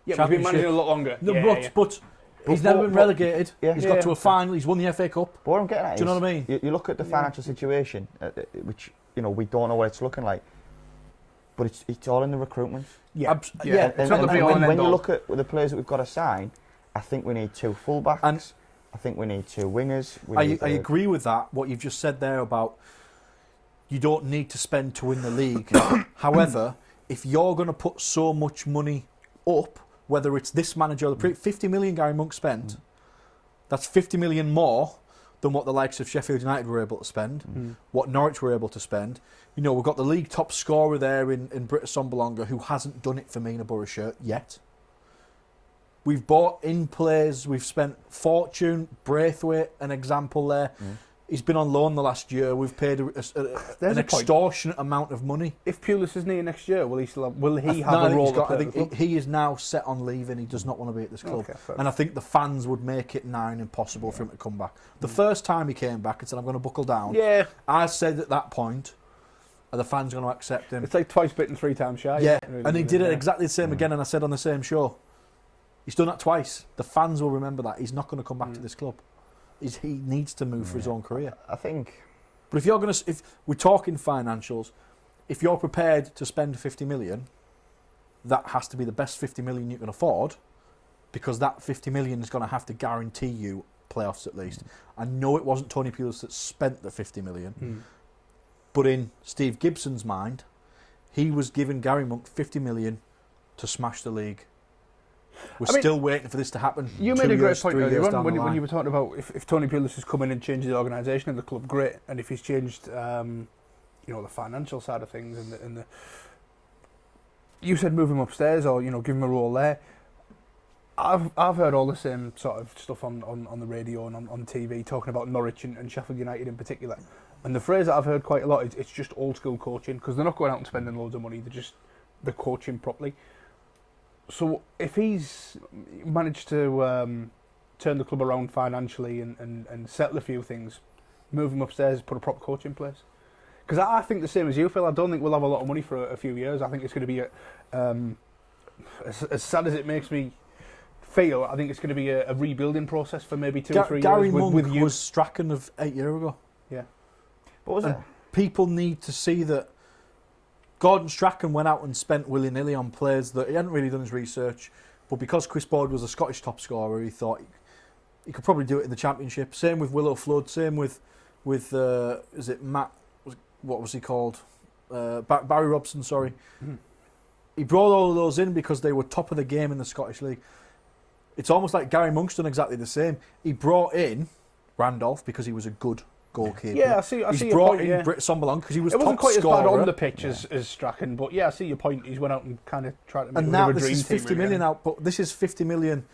Yeah, we've been managing a lot longer. No, but he's never been relegated. Yeah. He's got to a final. He's won the FA Cup. But what I'm getting at do you know what I mean? You look at the financial situation, which we don't know what it's looking like, but it's all in the recruitment. Yeah. It's not the be all and when you look at the players that we've got to sign, I think we need 2 fullbacks. And I think we need 2 wingers. I agree with that. What you've just said there about you don't need to spend to win the league. However, if you're going to put so much money up, whether it's this manager or the 50 million Gary Monk spent, that's 50 million more than what the likes of Sheffield United were able to spend, what Norwich were able to spend. We've got the league top scorer there in Britta Sombolonga who hasn't done it for me in a Boro shirt yet. We've bought in players, we've spent fortune. Braithwaite, an example there. He's been on loan the last year. We've paid an extortionate amount of money. If Pulis is near next year, will he have a role? I think he is now set on leaving. He does not want to be at this club. Okay, and I think the fans would make it nigh impossible for him to come back. The first time he came back and said, I'm going to buckle down, I said at that point, are the fans going to accept him? It's like twice bitten, 3 times shy. Yeah, and he did it exactly the same again, and I said on the same show. He's done that twice. The fans will remember that. He's not going to come back to this club. He needs to move for his own career. I think. But if we're talking financials, if you're prepared to spend 50 million, that has to be the best 50 million you can afford, because that 50 million is going to have to guarantee you playoffs at least. I know it wasn't Tony Pulis that spent the 50 million, but in Steve Gibson's mind, he was giving Gary Monk 50 million to smash the league. We're still waiting for this to happen. You made a great point earlier on when you were talking about if Tony Pulis has come in and changed the organisation of the club, great. And if he's changed, the financial side of things and the you said move him upstairs or give him a role there. I've heard all the same sort of stuff on the radio and on TV talking about Norwich and Sheffield United in particular. And the phrase that I've heard quite a lot is it's just old school coaching, because they're not going out and spending loads of money. They're coaching properly. So if he's managed to turn the club around financially and settle a few things, move him upstairs, put a proper coach in place. Because I think the same as you, Phil. I don't think we'll have a lot of money for a few years. I think it's going to be as sad as it makes me feel, I think it's going to be a rebuilding process for maybe 2 or 3 years. Gary Monk was Strachan of 8 years ago. Yeah. What was it? People need to see that Gordon Strachan went out and spent willy-nilly on players that he hadn't really done his research, but because Chris Boyd was a Scottish top scorer, he thought he could probably do it in the Championship. Same with Willow Flood, same with is it Matt, what was he called? Barry Robson, sorry. He brought all of those in because they were top of the game in the Scottish League. It's almost like Gary Monk's done exactly the same. He brought in Randolph because he was a good goalkeeper. Yeah, I see your point. He's brought in Britt Sombolong because he was top scorer. It wasn't quite as bad on the pitch as Strachan, but yeah, I see your point. He's went out and kind of tried to make and a now dream team. And now this is 50 million out, but this is 50 million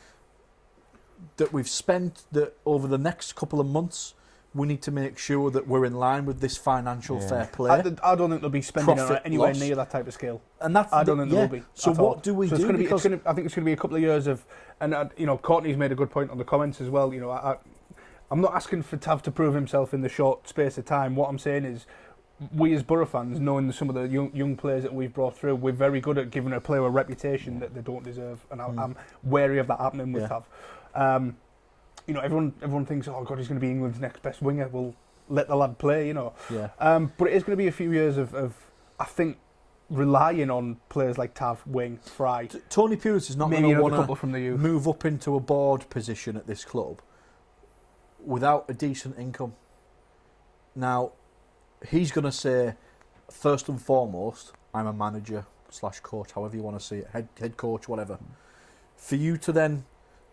that we've spent that over the next couple of months. We need to make sure that we're in line with this financial fair play. I don't think they'll be spending anywhere near that type of scale. And that's I don't think they'll be. So what do we do? I think it's going to be a couple of years of, and Courtney's made a good point on the comments as well. I'm not asking for Tav to prove himself in the short space of time. What I'm saying is, we as Boro fans, knowing some of the young players that we've brought through, we're very good at giving a player a reputation that they don't deserve, and I'm wary of that happening with Tav. Everyone thinks, oh God, he's going to be England's next best winger. We'll let the lad play, Yeah. But it is going to be a few years of I think, relying on players like Tav, Wing, Fry. Tony Pulis is not going to want to move up into a board position at this club without a decent income. Now, he's going to say, first and foremost, I'm a manager / coach, however you want to see it, head coach, whatever. For you to then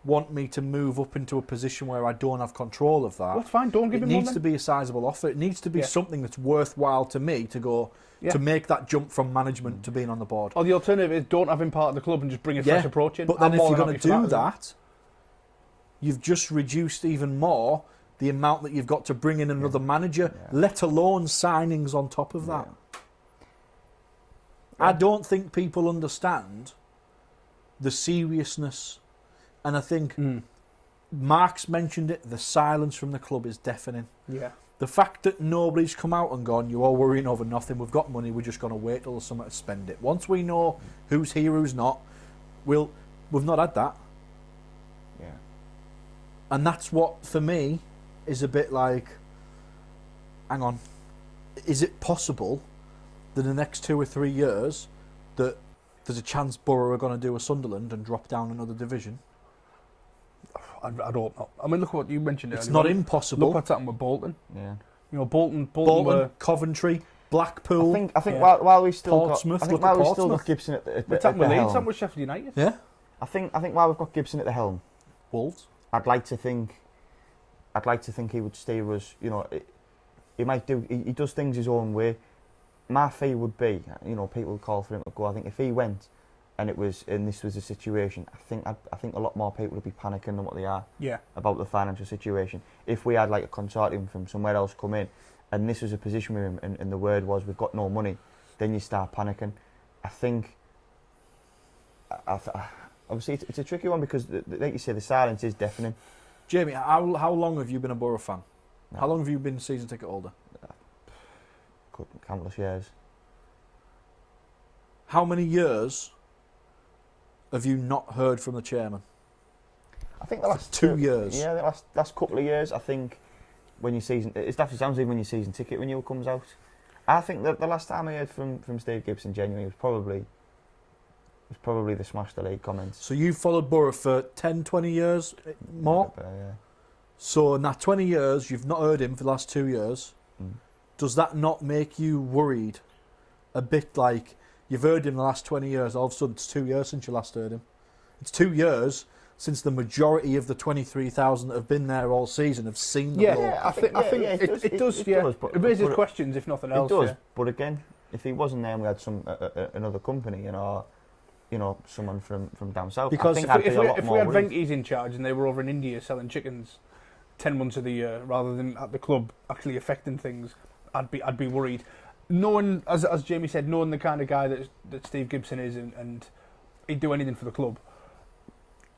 want me to move up into a position where I don't have control of that. Well, that's fine, don't give him one. It needs to be a sizable offer. It needs to be something that's worthwhile to me to go to make that jump from management to being on the board. Or the alternative is don't have him part of the club and just bring a fresh approach in. But then if you're going to do that, you've just reduced even more the amount that you've got to bring in another manager, let alone signings on top of that. I don't think people understand the seriousness. And I think Mark's mentioned it, the silence from the club is deafening. Yeah. The fact that nobody's come out and gone, you're all worrying over nothing, we've got money, we're just going to wait till there's somewhere to spend it. Once we know who's here, who's not, We've not had that. Yeah. And that's what, for me, is a bit like, hang on, is it possible that in the next 2 or 3 years that there's a chance Boro are going to do a Sunderland and drop down another division? I don't know. I mean, look at what you mentioned earlier. It's not impossible. Look what's happened with Bolton. Yeah. You know, Bolton were... Coventry, Blackpool. I think while we still Portsmouth, got, I think look at while we still Portsmouth. got Gibson at the What's happened with Leeds? helm, Happened with Sheffield United? Yeah. I think while we've got Gibson at the helm, Wolves. I'd like to think he would steer us. You know, he might do. He does things his own way. My fee would be, you know, people call for him to go. I think if he went, and this was a situation, I think a lot more people would be panicking than what they are. Yeah. About the financial situation. If we had like a consortium from somewhere else come in, and this was a position with him, and the word was we've got no money, then you start panicking. I think. Obviously, it's a tricky one because, like you say, the silence is deafening. Jamie, how long have you been a Boro fan? No. How long have you been season ticket holder? Countless years. How many years have you not heard from the chairman? I think the last 2 years. Yeah, the last couple of years. I think when your season, it's daft, it sounds even when your season ticket renewal comes out. I think that the last time I heard from Steve Gibson genuinely was probably the smash the league comments. So you followed Boro for 10, 20 years more? Yeah. So in that 20 years, you've not heard him for the last 2 years. Mm. Does that not make you worried? A bit like you've heard him the last 20 years, all of a sudden it's 2 years since you last heard him. It's 2 years since the majority of the 23,000 that have been there all season have seen the ball. Yeah, I think it does. But it raises questions, if nothing else. It does, yeah. but again, if he wasn't there and we had another company, you know, someone from down south. Because I think if we had Venky's in charge and they were over in India selling chickens 10 months of the year rather than at the club actually affecting things, I'd be worried. Knowing, as Jamie said, knowing the kind of guy that Steve Gibson is and he'd do anything for the club.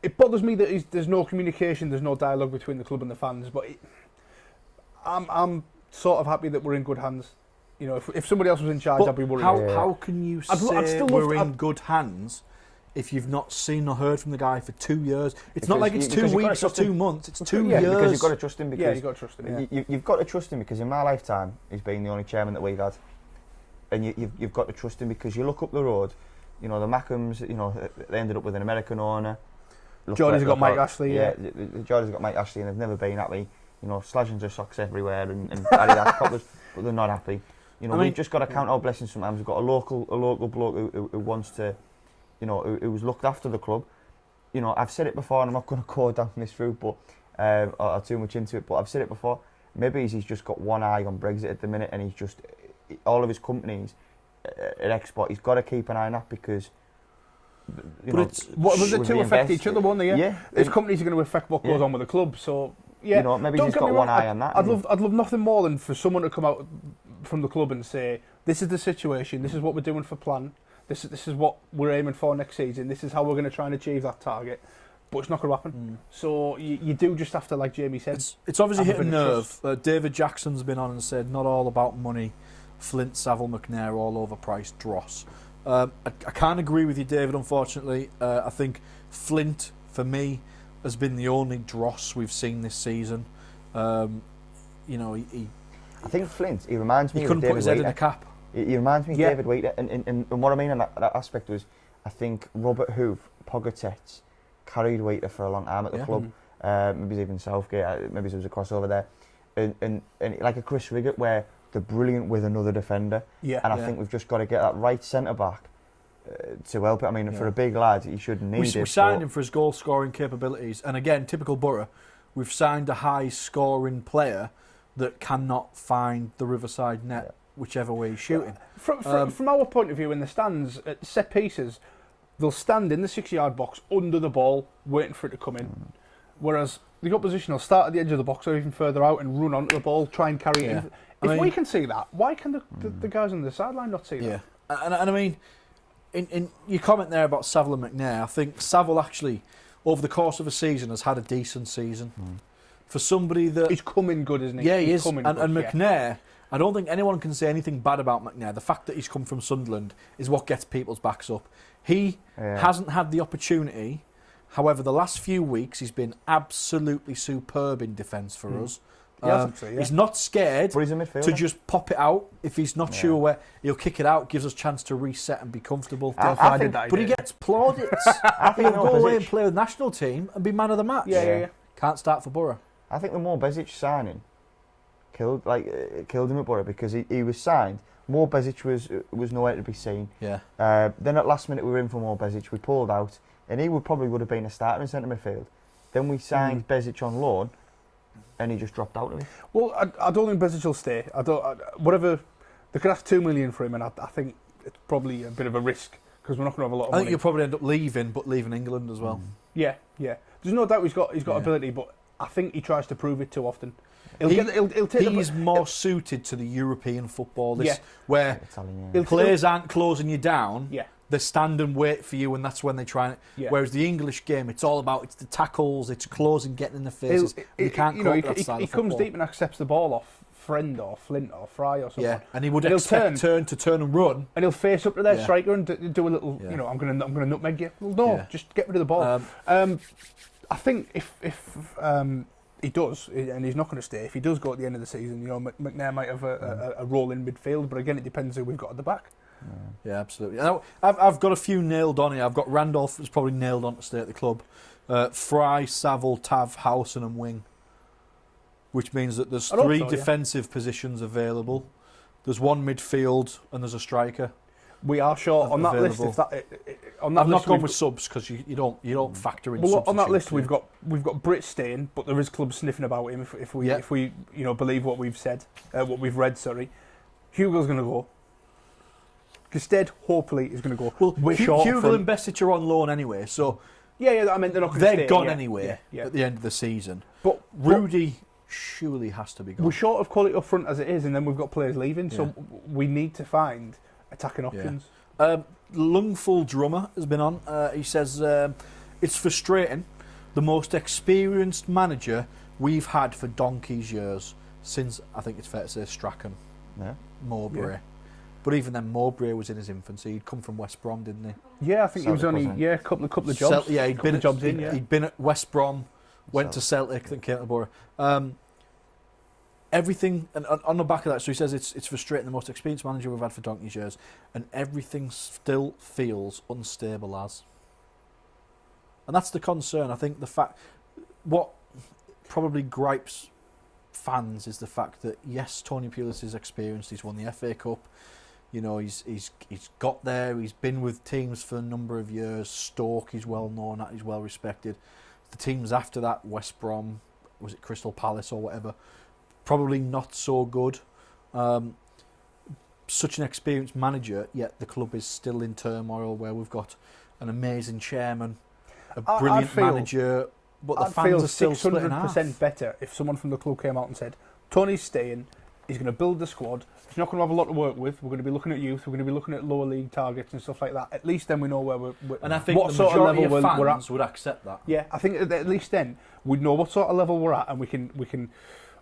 It bothers me that there's no communication, there's no dialogue between the club and the fans. But I'm sort of happy that we're in good hands. You know, if somebody else was in charge, I'd be worried. How can you say we're in good hands if you've not seen or heard from the guy for 2 years? It's not like it's 2 weeks or 2 months. It's 2 years. Because you've got to trust him. You've got to trust him. Yeah. You've got to trust him because in my lifetime, he's been the only chairman that we've had, and you've got to trust him because you look up the road. You know, the Mackhams. You know, they ended up with an American owner. Geordie's got Mike Ashley. Yeah, Geordie's got Mike Ashley, and they've never been happy. You know, slashing their socks everywhere and Adidas coppers, but they're not happy. You know, we've just got to count our blessings sometimes. We've got a local bloke who wants to, you know, who's looked after the club. You know, I've said it before, and I'm not going to go down this route, but or too much into it. But I've said it before. Maybe he's just got one eye on Brexit at the minute, and he's just all of his companies at export. He's got to keep an eye on that because. Was it to affect each other, won't they? Yeah. His companies are going to affect what goes on with the club. So yeah, you know, maybe he's got one eye on that. I'd love nothing more than for someone to come out from the club and say, "This is the situation. This is what we're doing for plan. This is what we're aiming for next season. This is how we're going to try and achieve that target." But it's not going to happen. So you do just have to, like Jamie said, it's obviously hit a nerve. David Jackson's been on and said, "Not all about money. Flint, Savile, McNair, all overpriced dross." I can't agree with you, David, unfortunately. I think Flint, for me, has been the only dross we've seen this season. You know, I think Flint, he reminds me of couldn't David put his head Wheater. in a cap. He reminds me of David Wheater. And what I mean in that aspect was, I think Robert Hoof, Pogatetz, carried Wheater for a long time at the club. Maybe even Southgate, maybe there was a crossover there. And like a Chris Riggett, where they're brilliant with another defender. And I think we've just got to get that right centre-back to help it. I mean, for a big lad, he shouldn't need it. We signed him for his goal-scoring capabilities. And again, typical Boro, we've signed a high-scoring player that cannot find the Riverside net, whichever way he's shooting. From our point of view, in the stands, at set pieces, they'll stand in the 6-yard box under the ball, waiting for it to come in. Whereas the opposition will start at the edge of the box or even further out and run onto the ball, try and carry it in. If we can see that, why can the guys on the sideline not see that? Yeah, and I mean, in your comment there about Savile and McNair, I think Savile actually, over the course of a season, has had a decent season. For somebody that... He's coming good, isn't he? Yeah, he is. And McNair, I don't think anyone can say anything bad about McNair. The fact that he's come from Sunderland is what gets people's backs up. He hasn't had the opportunity However, the last few weeks he's been absolutely superb in defence for us. He's not scared But he's a midfielder. to just pop it out if he's not sure where. He'll kick it out, gives us a chance to reset and be comfortable. I think but he gets plaudits. I think He'll go away and play with the national team and be man of the match. Yeah. Can't start for Boro. I think the Mo Bezic signing killed him at Boro because he was signed. Mo Bezic was nowhere to be seen. Yeah. Then at last minute we were in for Mo Bezic. We pulled out, and he probably would have been a starter in centre midfield. Then we signed Bezic on loan, and he just dropped out of it. Well, I don't think Bezic will stay. Whatever they could ask $2 million for him, and I think it's probably a bit of a risk because we're not going to have a lot of money. I think you'll probably end up leaving, but leaving England as well. Yeah. There's no doubt he's got ability, but I think he tries to prove it too often. He's more suited to the European football, where Italian, players aren't closing you down. Yeah. They stand and wait for you, and that's when they try. Whereas the English game, it's all about the tackles, it's closing, getting in the faces. You can't cope with that style of comes football. deep and accepts the ball off Friend or Flint or Fry or something. Yeah, and he would expect turn and run, and he'll face up to their striker and do a little. I'm going to nutmeg you. Well, no, just get rid of the ball. I think if he does, and he's not going to stay. If he does go at the end of the season, McNair might have a role in midfield, but again, it depends who we've got at the back. Yeah, absolutely. Now, I've got a few nailed on here. I've got Randolph who's probably nailed on to stay at the club. Fry, Saville, Tav, Howson and Wing. Which means that there's three defensive positions available. There's one midfield and there's a striker. We are short on that list. I've not gone with subs because you don't factor in. Well, on that list we've got Britt staying, but there is clubs sniffing about him. If we believe what we've said, what we've read. Sorry, Hugo's going to go. Gestead, hopefully, is going to go. Well, Hugo and Besic are on loan anyway, so I mean they're not going to stay. They're gone anyway at the end of the season. But Rudy surely has to be gone. We're short of quality up front as it is, and then we've got players leaving, so we need to find attacking options. Lungful Drummer has been on. He says it's frustrating. The most experienced manager we've had for donkey's years since, I think it's fair to say, Strachan, Mowbray. Yeah. But even then, Mowbray was in his infancy. He'd come from West Brom, didn't he? Yeah, I think he was only a couple of jobs. He'd been at West Brom, went to Celtic, then came to Boro. Everything, and on the back of that, so he says it's frustrating, the most experienced manager we've had for donkey's years, and everything still feels unstable as. And that's the concern. I think what probably gripes fans is the fact that, yes, Tony Pulis is experienced, he's won the FA Cup, he's got there, he's been with teams for a number of years, Stoke he's well known at, he's well respected. The teams after that, West Brom, was it Crystal Palace or whatever, probably not so good. Such an experienced manager, yet the club is still in turmoil where we've got an amazing chairman, a brilliant manager, but the fans are still split in half. 600% better if someone from the club came out and said, Tony's staying, he's going to build the squad, he's not going to have a lot to work with, we're going to be looking at youth, we're going to be looking at lower league targets and stuff like that. At least then we know where we're and I think what the sort of majority level of fans we're at. Would accept that. Yeah, I think at least then we'd know what sort of level we're at, and we can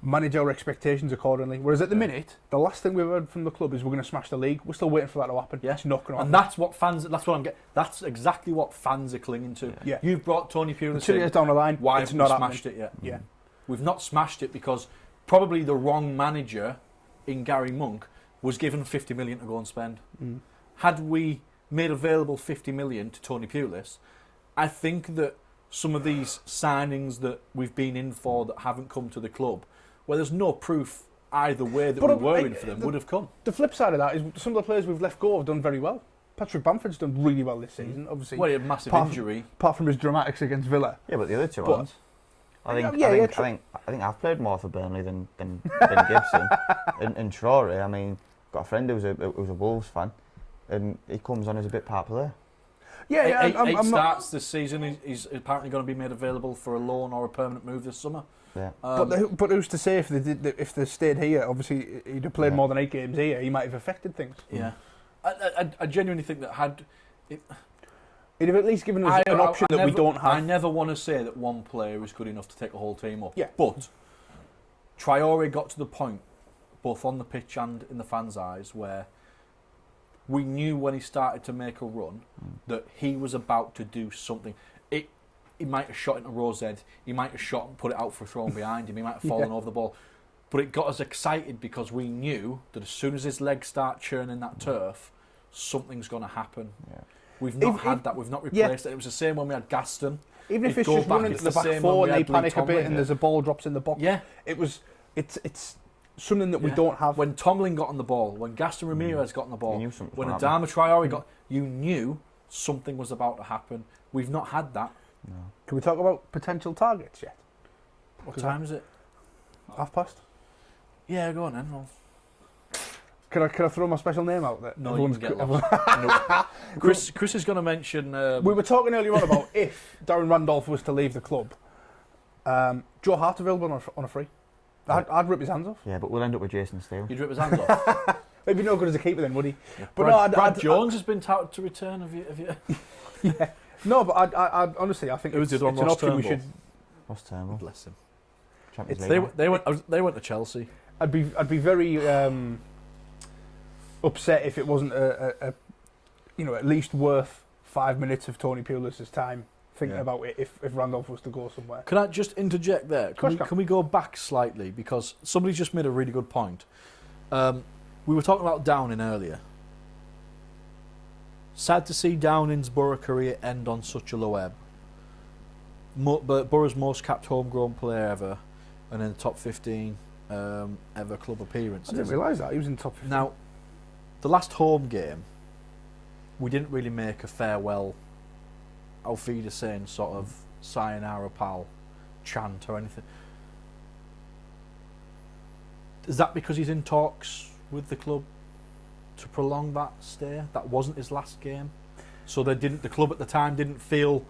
manage our expectations accordingly. Whereas at the minute, the last thing we've heard from the club is we're going to smash the league. We're still waiting for that to happen. Yeah. It's not going to happen. And that's what fans. That's what I'm getting. That's exactly what fans are clinging to. Yeah. You've brought Tony Pulis 2 years down the line. Why it's have not we smashed it yet? Yeah. We've not smashed it because probably the wrong manager in Gary Monk was given 50 million to go and spend. Had we made available 50 million to Tony Pulis, I think that some of these signings that we've been in for that haven't come to the club, where there's no proof either way that we were in for them, would have come. The flip side of that is some of the players we've let go have done very well. Patrick Bamford's done really well this season, obviously. Well, he had a massive injury. Apart from his dramatics against Villa. Yeah, but the other two ones. I think I've played more for Burnley than Gibson and Traore. I mean, got a friend who's a Wolves fan, and he comes on as a bit part player. Yeah, eight starts this season. He's apparently going to be made available for a loan or a permanent move this summer. Yeah. But who's to say if they stayed here? Obviously, he'd have played more than 8 games here. He might have affected things. Yeah, I genuinely think that he'd have at least given us an option that we don't have. I never want to say that one player is good enough to take a whole team up. Yeah. But Traore got to the point, both on the pitch and in the fans' eyes, where we knew when he started to make a run that he was about to do something. he might have shot into row Z, he might have shot and put it out for a throw behind him, he might have fallen over the ball. But it got us excited because we knew that as soon as his legs start churning that turf, something's going to happen. Yeah. We've not had that, we've not replaced it. It was the same when we had Gaston. Even if it's just running to the back four and they panic a bit and there's a ball drops in the box. Yeah. It's something that we don't have. When Tomlin got on the ball, when Gaston Ramirez got on the ball, when Adama Traore got, you knew something was about to happen. We've not had that. No. Can we talk about potential targets yet? What time is it? 1:30. Yeah, go on then. Can I throw my special name out there? No, you can get lost. Chris is going to mention... we were talking earlier on about if Darren Randolph was to leave the club. Joe Hart available on a free. I'd rip his hands off. Yeah, but we'll end up with Jason Steele. You'd rip his hands off? Maybe no good as a keeper then, would he? Yeah. But Brad Jones has been touted to return. Have you? Yeah. No, but I honestly, I think it's an option we should... Ross Turnbull. Bless him. They went to Chelsea. I'd be very upset if it wasn't a at least worth 5 minutes of Tony Pulis's time thinking about it if Randolph was to go somewhere. Can I just interject there? Can we go back slightly, because somebody's just made a really good point. We were talking about Downing earlier. Sad to see Downing's Boro career end on such a low ebb. But Boro's most capped homegrown player ever, and in the top 15 ever club appearances. I didn't realise that he was in the top 15. Now, the last home game, we didn't really make a farewell, auf Wiedersehen sort of sayonara pal chant or anything. Is that because he's in talks with the club to prolong that stay? That wasn't his last game, so the club at the time didn't feel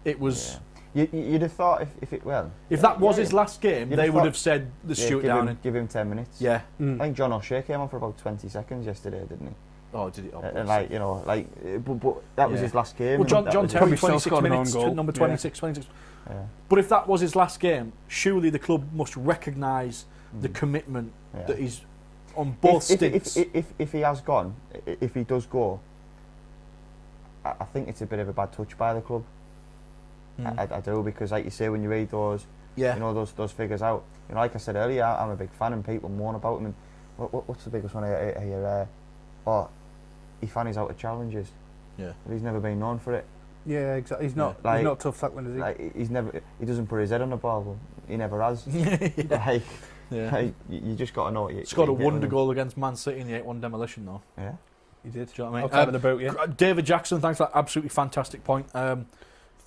it was. Yeah. You'd have thought if that was his last game, they would have said the Stuart Downing. Give him 10 minutes. Yeah. I think John O'Shea came on for about 20 seconds yesterday, didn't he? Oh, did he? Oh, and but that was his last game. Well, John Terry, 26 minutes, number 26. Yeah. But if that was his last game, surely the club must recognise the commitment that he's on both stints. If he has gone, if he does go, I think it's a bit of a bad touch by the club. I do, because like you say, when you read those, those figures out, like I said earlier, I'm a big fan and people moan about him. And what's the biggest one I hear? He fannies out of challenges. Yeah, but he's never been known for it. Yeah, exactly. He's not tough tackling, is he? Like he doesn't put his head on the ball. He never has. You just got to know. He's got a wonder goal against Man City in the 8-1 demolition, though. Yeah, he did. Do you know what I mean? Outside of the boat, yeah. David Jackson, thanks for that absolutely fantastic point.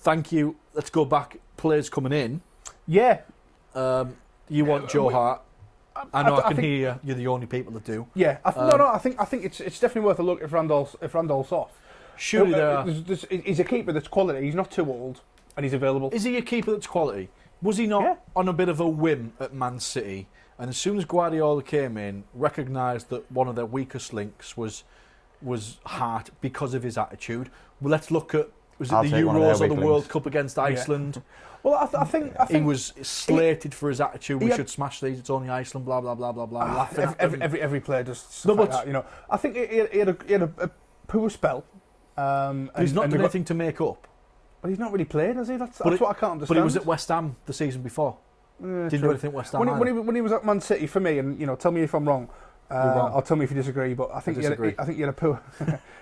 Thank you. Let's go back. Players coming in. Yeah. You want Joe Hart. I know I can hear you. You're the only people that do. Yeah. I think it's definitely worth a look if Randolph's off. Surely he's a keeper that's quality. He's not too old, and he's available. Is he a keeper that's quality? Was he not on a bit of a whim at Man City? And as soon as Guardiola came in, recognised that one of their weakest links was Hart because of his attitude. Well, let's look at the Euros or the World Cup against Iceland. Well, I think he was slated for his attitude. We should smash these. It's only Iceland. Blah blah blah blah blah. Laughing every player does stuff like that. I think he had a poor spell. He's not done anything to make up. Well, he's not really played, has he? That's what I can't understand. But he was at West Ham the season before. Didn't do anything at West Ham. When he was at Man City, for me, and tell me if I'm wrong. Or tell me if you disagree, but I think he had a poor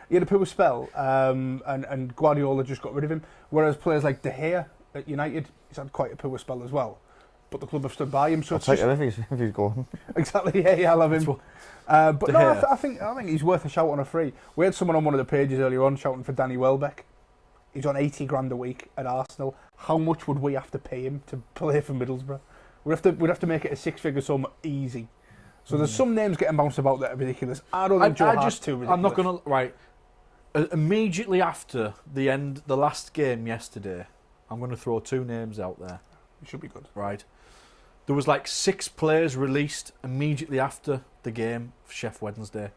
he had a poor spell, and Guardiola just got rid of him. Whereas players like De Gea at United, he's had quite a poor spell as well. But the club have stood by him, so I'll take him if he's gone. Exactly, yeah, I love him. But no, I think he's worth a shout on a free. We had someone on one of the pages earlier on shouting for Danny Welbeck. He's on 80 grand a week at Arsenal. How much would we have to pay him to play for Middlesbrough? We'd have to make it a 6-figure sum easy. So there's some names getting bounced about that are ridiculous. I don't think Joe Hart's too ridiculous. I'm not going to... Immediately after the last game yesterday, I'm going to throw 2 names out there. It should be good. Right. There was 6 players released immediately after the game for Chef Wednesday.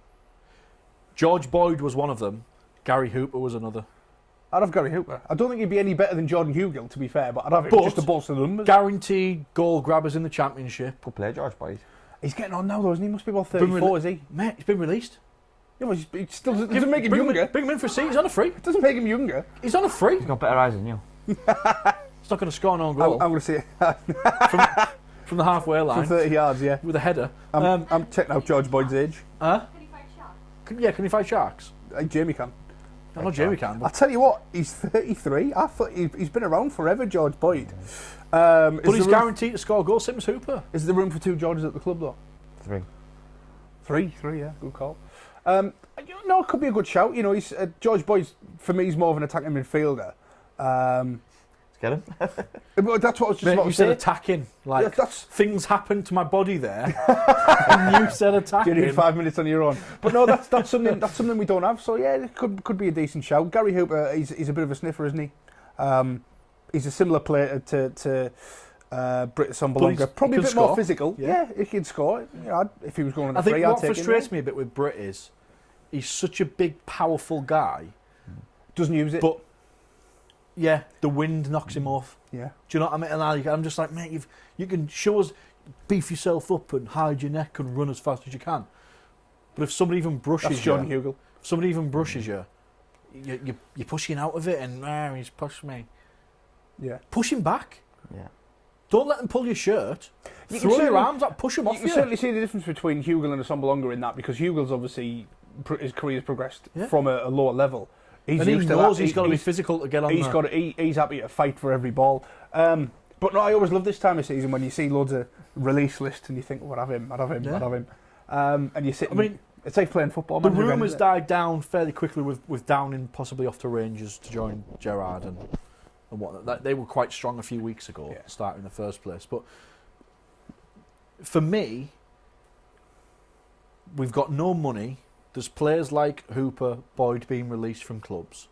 George Boyd was one of them. Gary Hooper was another. I'd have Gary Hooper. I don't think he'd be any better than Jordan Hugill, to be fair, but I'd have him just to bolster the numbers. Guaranteed goal grabbers in the Championship. Good play, George Boyd. He's getting on now, though, isn't he? He must be about 34, is he? Mate, he's been released. Yeah, well, he still doesn't make him younger. Bring him in for a seat. He's on a free. It doesn't make him younger. He's on a free. He's got better eyes than you. It's not going to score an own I'm goal going to say from the halfway line from 30 yards, yeah. with a header. I'm checking out George Boyd's age. Can he fight sharks? Jamie can. I know Jamie can. I'll tell you what, he's 33. I thought he's been around forever, George Boyd. But he's guaranteed to score goals, same as Hooper. Is there room for 2 Georges at the club, though? 3. 3, yeah, good call. No, it could be a good shout. You know, he's George Boyd, for me, he's more of an attacking midfielder. Let's get him. That's what I was just Mate, about you to said say. attacking. Like, That's things happened to my body there. And you said attacking. you need 5 minutes on your own. But no, that's something we don't have. So yeah, it could be a decent shout. Gary Hooper, he's a bit of a sniffer, isn't he? He's a similar player to Britt Sombolonga. Probably a bit more physical. Yeah, he can score. You know, if he was going on the free, I'd take him. I think what frustrates me a bit with Britt is he's such a big, powerful guy. Doesn't use it. But yeah, the wind knocks him off. Yeah. Do you know what I mean? And I'm just like, mate, you can show us, beef yourself up and hide your neck and run as fast as you can. But if somebody even brushes That's John Hugel. If somebody even brushes you, you're pushing out of it and he's pushed me. Yeah. Push him back. Yeah. Don't let him pull your shirt. You Throw your arms up, push him off you. You certainly see the difference between Hugel and a Sombolonga in that, because Hugel's obviously his career's progressed from a lower level. He's and used he to knows that. he's got to be physical to get on. He's happy to fight for every ball. But no, I always love this time of season when you see loads of release lists and you think, "I'd have him. And you sit. It's like playing football. The rumours died down fairly quickly with Downing possibly off to Rangers to join Gerrard and whatnot. They were quite strong a few weeks ago, starting in the first place. But for me, we've got no money. There's players like Hooper, Boyd being released from clubs.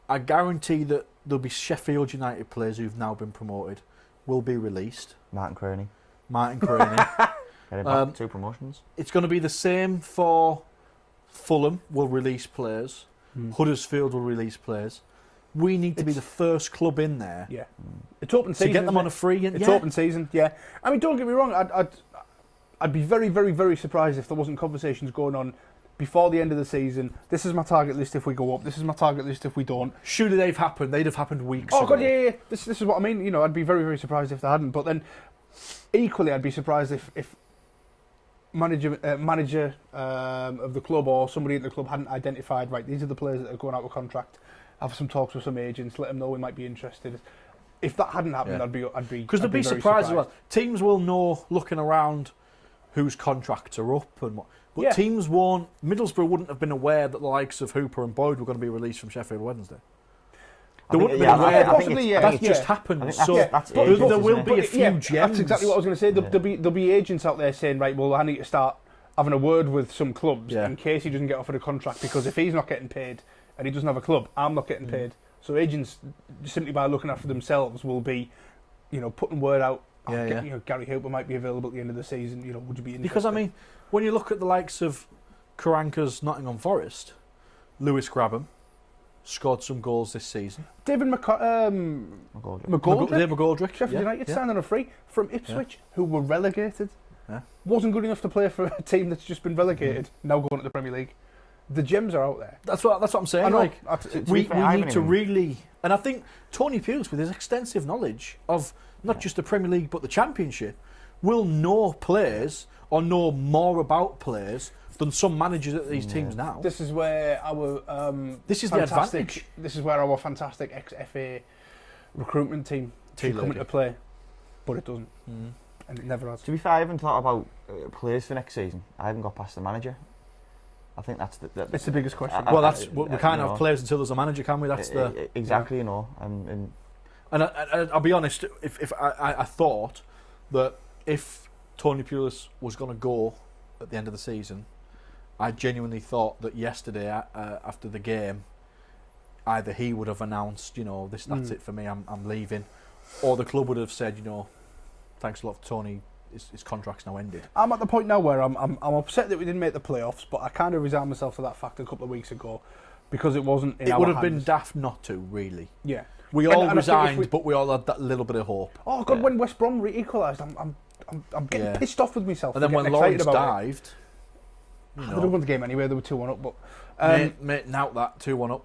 I guarantee that there'll be Sheffield United players who've now been promoted will be released. Martin Croney. Get back, 2 promotions. It's going to be the same for Fulham. Will release players. Huddersfield will release players. We need to be the first club in there. Yeah, it's open season to get them on a free. It's open season. Yeah, I mean, don't get me wrong. I'd be very, very, very surprised if there wasn't conversations going on before the end of the season. This is my target list if we go up. This is my target list if we don't. Surely they've happened. They'd have happened weeks ago. Oh, God, yeah. This is what I mean. You know, I'd be very, very surprised if they hadn't. But then, equally, I'd be surprised if manager of the club or somebody at the club hadn't identified, right, these are the players that are going out of contract. Have some talks with some agents. Let them know we might be interested. If that hadn't happened, I'd be because they'd be surprised as well. Teams will know looking around whose contracts are up and what. But teams won't. Middlesbrough wouldn't have been aware that the likes of Hooper and Boyd were going to be released from Sheffield Wednesday. They wouldn't have been aware. That just happened. So there will be a few gems. That's exactly what I was going to say. There'll be agents out there saying, right, well, I need to start having a word with some clubs in case he doesn't get offered a contract, because if he's not getting paid and he doesn't have a club, I'm not getting paid. So agents, simply by looking after themselves, will be, putting word out. Gary Hooper might be available at the end of the season. Would you be interested? Because I mean, when you look at the likes of Karanka's Nottingham Forest, Lewis Grabham scored some goals this season. David McGoldrick, Sheffield United signed on a free from Ipswich, who were relegated. Wasn't good enough to play for a team that's just been relegated. Now going to the Premier League. The gems are out there. That's what I'm saying. We need to really, and I think Tony Pulis, with his extensive knowledge of not just the Premier League but the Championship, will know players or know more about players than some managers at these teams now. This is where our the advantage. This is where our fantastic ex-FA recruitment team should come into play, but it doesn't, and it never has. To be fair, I haven't thought about players for next season. I haven't got past the manager. I think that's it's the biggest question. We can't have players until there's a manager, can we? That's exactly, And I'll be honest, if I thought that if Tony Pulis was going to go at the end of the season, I genuinely thought that yesterday after the game, either he would have announced, that's it for me, I'm leaving, or the club would have said, thanks a lot for Tony. His contract's now ended. I'm at the point now where I'm upset that we didn't make the playoffs, but I kind of resigned myself to that fact a couple of weeks ago because it wasn't in our hands. It would have been daft not to, really. Yeah. We all resigned, but we all had that little bit of hope. Oh, God, when West Brom equalised, I'm getting pissed off with myself. And then when Lawrence dived... They didn't win the game anyway, they were 2-1 up. But mate, now that 2-1 up.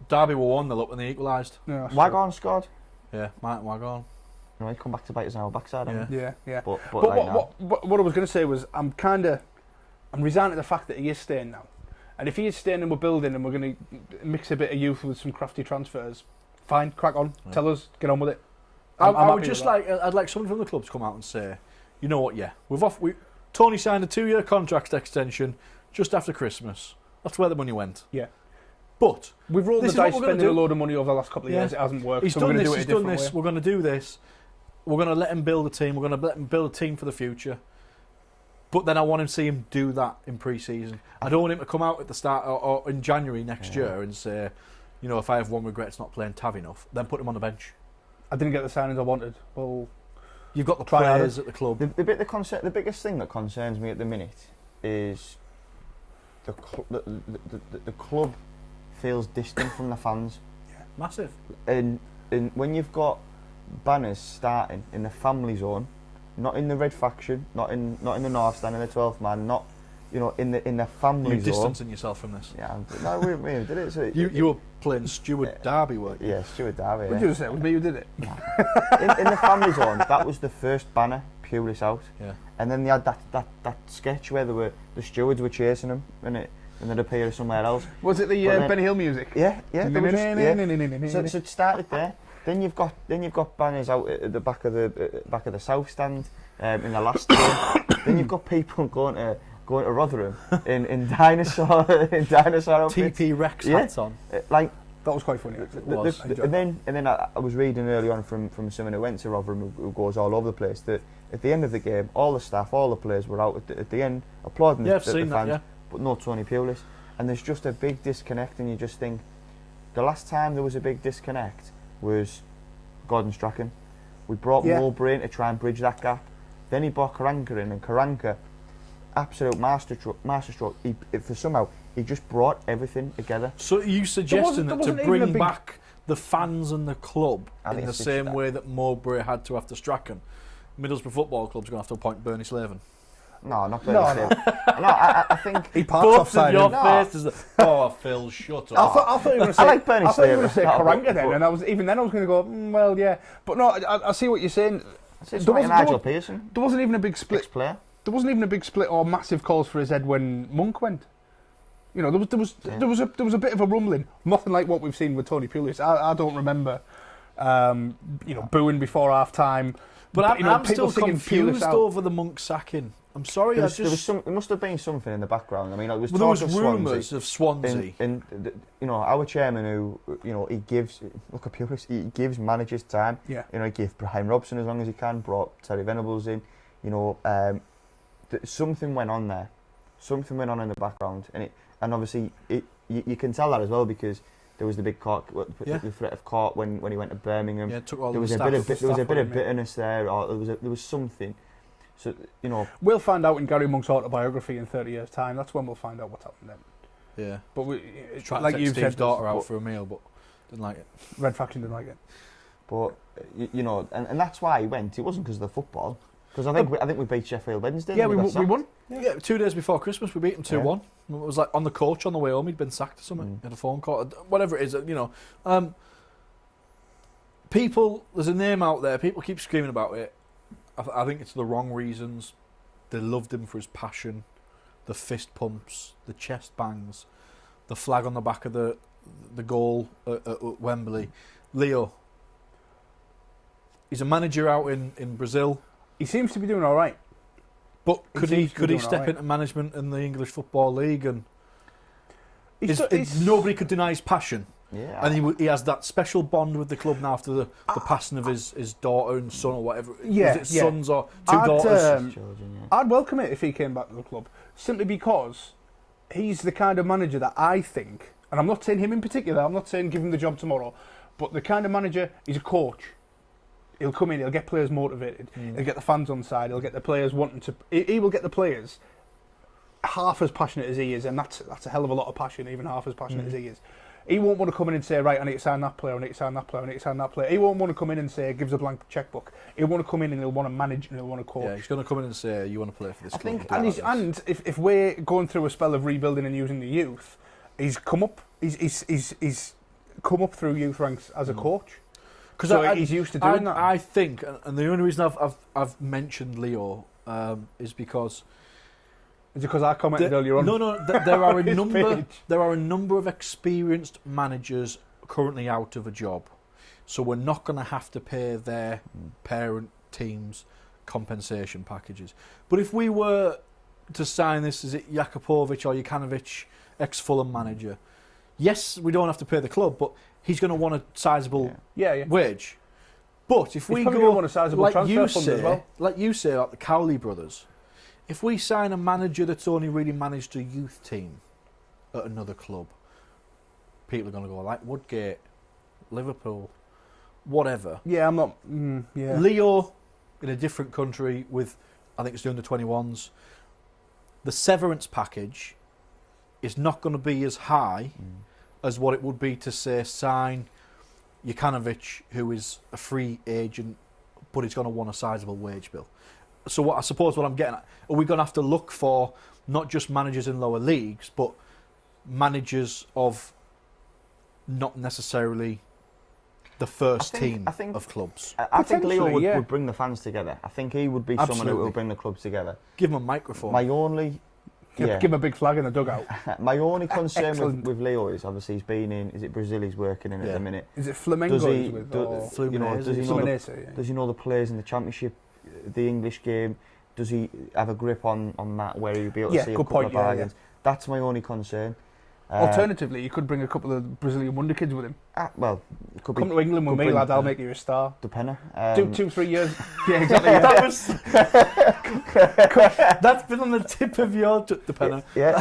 Derby were 1-0 up when they equalised. Wagon scored. Yeah, Mike Wagon. You know, he come back to bite us on our backside. Yeah. But what I was going to say was, I'm resigned to the fact that he is staying now. And if he is staying and we're building and we're going to mix a bit of youth with some crafty transfers, fine, crack on. Yeah. Tell us, get on with it. I would just I'd like someone from the club to come out and say, you know what? Yeah, Tony signed a 2-year contract extension just after Christmas. That's where the money went. Yeah. But we've rolled the dice spending a load of money over the last couple of years. It hasn't worked. He's done this. He's done this. We're going to do this. We're going to let him build a team. We're going to let him build a team for the future. But then I want to see him do that in pre-season. I don't want him to come out at the start or in January next year and say, you know, if I have one regret, it's not playing Tav enough. Then put him on the bench. I didn't get the signings I wanted. Well, you've got the players at the club. The biggest thing that concerns me at the minute is the club feels distant from the fans. Yeah, massive. And when you've got banners starting in the family zone, not in the red faction, not in the north stand, in the 12th man, not in the family You're zone. You're distancing yourself from this. Yeah, no, we did it. So you were playing Stewart Derby, weren't you? Yeah, Stewart Derby. What did you say? It was me who did it. in the family zone, that was the first banner, Pulis out. Yeah. And then they had that sketch where the stewards were chasing him, and they'd appear somewhere else. Was it the Benny Hill music? Yeah. So it started there. Then you've got banners out at the back of the south stand in the last game. Then you've got people going to Rotherham in dinosaur outfits. TP Rex hats on. Like that was quite funny. And then I was reading early on from someone who went to Rotherham who goes all over the place that at the end of the game, all the staff, all the players were out at the end applauding the fans, but no Tony Pulis. And there's just a big disconnect, and you just think the last time there was a big disconnect was Gordon Strachan. We brought Mowbray in to try and bridge that gap. Then he brought Karanka in, and Karanka, absolute masterstroke. He just brought everything together. So are you suggesting that to bring back the fans and the club in the same way that Mowbray had to after Strachan, Middlesbrough Football Club's going to have to appoint Bernie Slaven? No, not Bernie Slaven. No, I think he parts offside. Your face oh, Phil, shut up. I thought you were going to say. I like Bernie Slaven. I thought you were going to say Karanka then, and I was going to go. Well, yeah, but no, I see what you're saying. There wasn't even a big split. Ex-player. There wasn't even a big split or massive calls for his head when Monk went. You know, there was a bit of a rumbling. Nothing like what we've seen with Tony Pulis. I don't remember, booing before half time. But I'm still confused over the Monk sacking. I'm sorry, there must have been something in the background. I mean, there was rumours of Swansea. And our chairman, who he gives he gives managers time. Yeah. He gave Brian Robson as long as he can. Brought Terry Venables in. Something went on there. Something went on in the background, and obviously you can tell that as well because there was the big court, the threat of court when he went to Birmingham. Yeah, took all there was a bit of bitterness there, or there was something. So we'll find out in Gary Monk's autobiography in 30 years' time. That's when we'll find out what's happened then. Yeah, but like you've said, daughter out for a meal, but didn't like it. Red Faction didn't like it. But and that's why he went. It wasn't because of the football. Because I think we beat Sheffield Wednesday. Yeah, we won. Yeah, 2 days before Christmas we beat them 2-1. It was like on the coach on the way home. He'd been sacked or something. Had a phone call, whatever it is. People, there's a name out there. People keep screaming about it. I think it's the wrong reasons. They loved him for his passion, the fist pumps, the chest bangs, the flag on the back of the goal at Wembley. Leo, he's a manager out in Brazil. He seems to be doing all right. But could he step into management in the English Football League? And nobody could deny his passion. Yeah. And he has that special bond with the club now after the passing of his daughter and son or whatever. Yeah, was it sons or two daughters? I'd welcome it if he came back to the club, simply because he's the kind of manager that I think, and I'm not saying him in particular, I'm not saying give him the job tomorrow, but the kind of manager, he's a coach. He'll come in, he'll get players motivated, he'll get the fans on side, he'll get the players wanting to... He will get the players half as passionate as he is, and that's a hell of a lot of passion, even half as passionate as he is. He won't want to come in and say, right, I need to sign that player, I need to sign that player, I need to sign that player. He won't want to come in and say, gives a blank checkbook. He'll want to come in and he'll want to manage and he'll want to coach. Yeah, he's going to come in and say, you want to play for this club. And if we're going through a spell of rebuilding and using the youth, he's come up through youth ranks as a coach. So he's used to doing that. I think, and the only reason I've mentioned Leo is because. Is it because I commented earlier on? No. There are a number of experienced managers currently out of a job, so we're not going to have to pay their parent teams compensation packages. But if we were to sign this, is it Jakupovic or Jukanovic, ex-Fulham manager? Yes, we don't have to pay the club, but he's going to want a sizable wage. But if we go want a sizable like transfer you fund say, as well. like you say, like the Cowley brothers, if we sign a manager that's only really managed a youth team at another club, people are going to go like Woodgate, Liverpool, whatever. Yeah, I'm not. Leo in a different country with, I think it's the under-21s. The severance package is not going to be as high as what it would be to say sign Jukanovic, who is a free agent, but he's going to want a sizable wage bill. So what I'm getting at, are we going to have to look for not just managers in lower leagues, but managers of not necessarily the first team of clubs? I think Leo would bring the fans together. I think he would be someone who will bring the club together. Give him a microphone. My only... Give him a big flag in the dugout. My only concern with Leo is obviously he's been in... Is it Brazil he's working in at the minute? Is it Flamengo he's with? Does he know the players in the Championship, the English game? Does he have a grip on that where he'll be able to see a couple of bargains? That's my only concern. Alternatively, you could bring a couple of Brazilian wonder kids with him. Well, it could come to England with me, lad. I'll make you a star. Depender. Do 2-3 years. Yeah, exactly. That's been on the tip of your Depender. Yeah.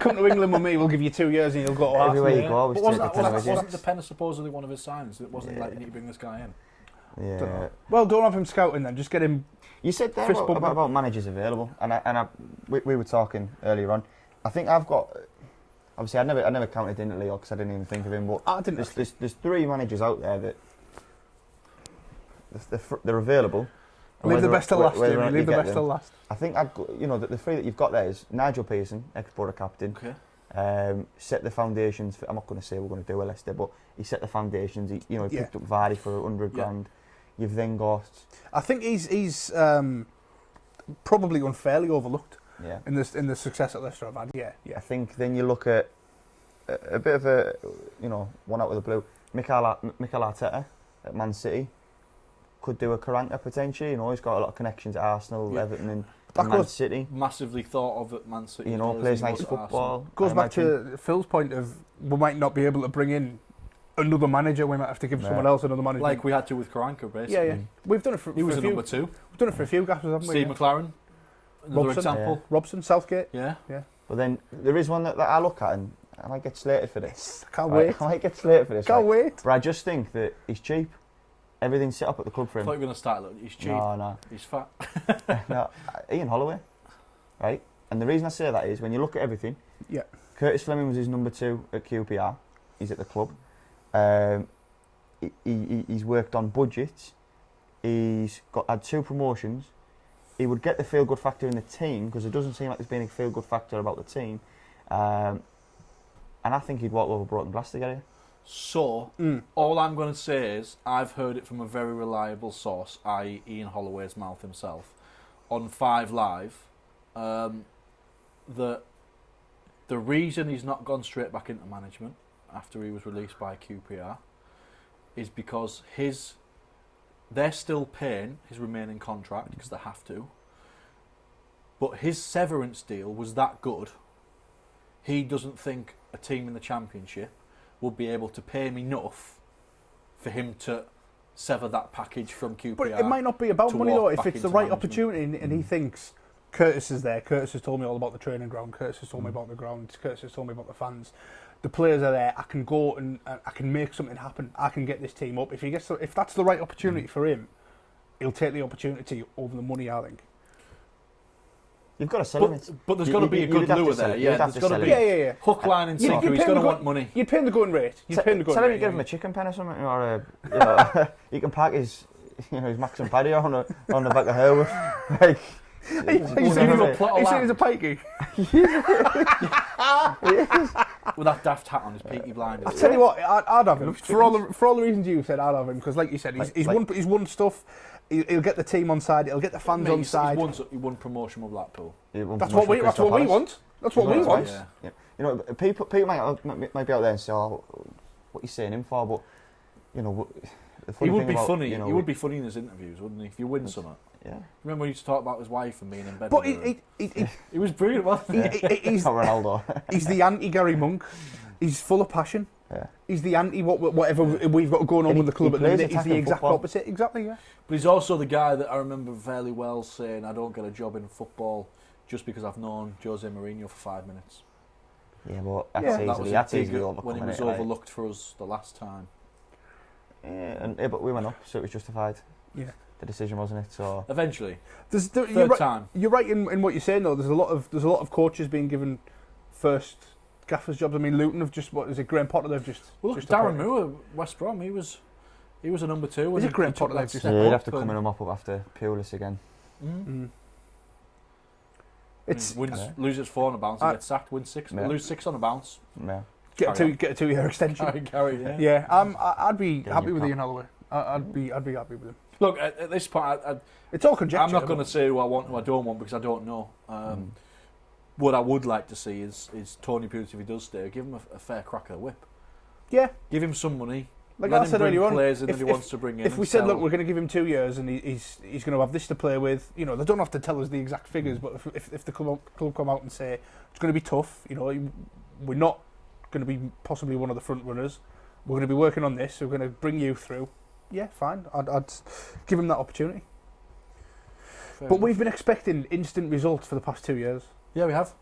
Come to England with me. We'll give you 2 years, and you'll go to Arsenal. Everywhere you go, wasn't Depender supposedly one of his signs? It wasn't like you need to bring this guy in. Yeah. Well, don't have him scouting then. Just get him. You said there about managers available, and we were talking earlier on. I think I've got. Obviously, I never counted in at Leo because I didn't even think of him. But there's 3 managers out there that they're available. Leave the best to last. Leave the best to last. I think the 3 that you've got there is Nigel Pearson, ex-Boro captain. Okay. Set the foundations. I'm not going to say we're going to do a Leicester, but he set the foundations. He picked up Vardy for 100 grand. You've then got. I think he's probably unfairly overlooked. Yeah. In the success that Leicester have had, yeah. I think then you look at a bit of a, one out with the blue. Mikel Arteta at Man City could do a Karanka potentially. He's got a lot of connections at Arsenal, Everton, and Man City. Massively thought of at Man City. Plays nice football. Goes back to Phil's point of we might not be able to bring in another manager. We might have to give someone else another manager. Like we had to with Karanka, basically. Yeah. We've done it for. He was a number 2. We've done it for a few gaffers, haven't we? Steve McLaren. Another example. Robson, Southgate. Yeah. But then there is one that I look at and I might get slated for this. Can't wait. I might get slated for this. Can't wait. But I just think that he's cheap. Everything's set up at the club for him. I thought you were going to start looking. He's cheap. No. He's fat. No, Ian Holloway. Right? And the reason I say that is when you look at everything. Yeah. Curtis Fleming was his number 2 at QPR. He's at the club. He's worked on budgets. He's had 2 promotions. He would get the feel-good factor in the team because it doesn't seem like there's been a feel-good factor about the team. And I think he'd walk over broken glass to get here. So, all I'm going to say is I've heard it from a very reliable source, i.e. Ian Holloway's mouth himself, on 5 Live, that the reason he's not gone straight back into management after he was released by QPR is because they're still paying his remaining contract because they have to. But his severance deal was that good. He doesn't think a team in the Championship would be able to pay him enough for him to sever that package from QPR. But it might not be about money though. If it's the right opportunity and he thinks Curtis is there, Curtis has told me all about the training ground, Curtis has told me about the ground, Curtis has told me about the fans. The players are there. I can go and I can make something happen. I can get this team up. If that's the right opportunity for him, he'll take the opportunity over the money. I think. You've got to sell him. But there's got to be a good lure there. Yeah, there's got to be hook, line, and sinker. He's going to want money. You'd pay him the going rate. Tell him to give him a chicken pen or something, or he can park his Max and Paddy on the back of her with. Are you saying he's a pikey? With that daft hat on his Peaky Blinders. I tell you what, I'd have him for all the reasons you said. I'd have him because, like you said, he's won stuff. He'll get the team on side. He'll get the fans on side. He won promotion with Blackpool. That's what we want. That's what we want. Yeah. You know, people might be out there and say, "Oh, what are you saying him for?" But you know, he would be funny. He would be funny in his interviews, wouldn't he? If you win something. Yeah. Remember when he used to talk about his wife and being in bed? But he was brilliant, wasn't he? He's Ronaldo. He's the anti-Gary Monk. He's full of passion. Yeah. He's the anti whatever we've got going on with the club at the minute. He's the exact opposite. Exactly, yeah. But he's also the guy that I remember fairly well saying, "I don't get a job in football just because I've known Jose Mourinho for 5 minutes." Yeah, well, that's easily overcome. When he was overlooked for us the last time. Yeah, but we went up, so it was justified. Yeah. The decision, wasn't it? So eventually, third time. You're right in what you're saying though. There's a lot of coaches being given first gaffers jobs. I mean, Luton have just Graham Potter. They've just Darren Moore, West Brom. He was a number 2. Is it Graham Potter? They've just he'd have to come in and mop up after Pulis again. Loses 4 on a bounce and gets sacked. Wins 6, lose 6 on a bounce. Yeah. Get a 2-year extension. Yeah. I'd be happy with Ian Holloway. I'd be happy with him. Look, at this point, it's all conjecture. I'm not going to say who I want, who I don't want, because I don't know. What I would like to see is Tony Pulis, if he does stay, give him a fair crack at the whip. Yeah. Give him some money. Like I said earlier on, players in that he wants to bring in. If we said, look, we're going to give him 2 years and he's going to have this to play with, you know, they don't have to tell us the exact figures, but if the club come out and say it's going to be tough, you know, we're not going to be possibly one of the front runners. We're going to be working on this. So we're going to bring you through. Yeah, fine. I'd give him that opportunity. But we've been expecting instant results for the past 2 years. Yeah, we have.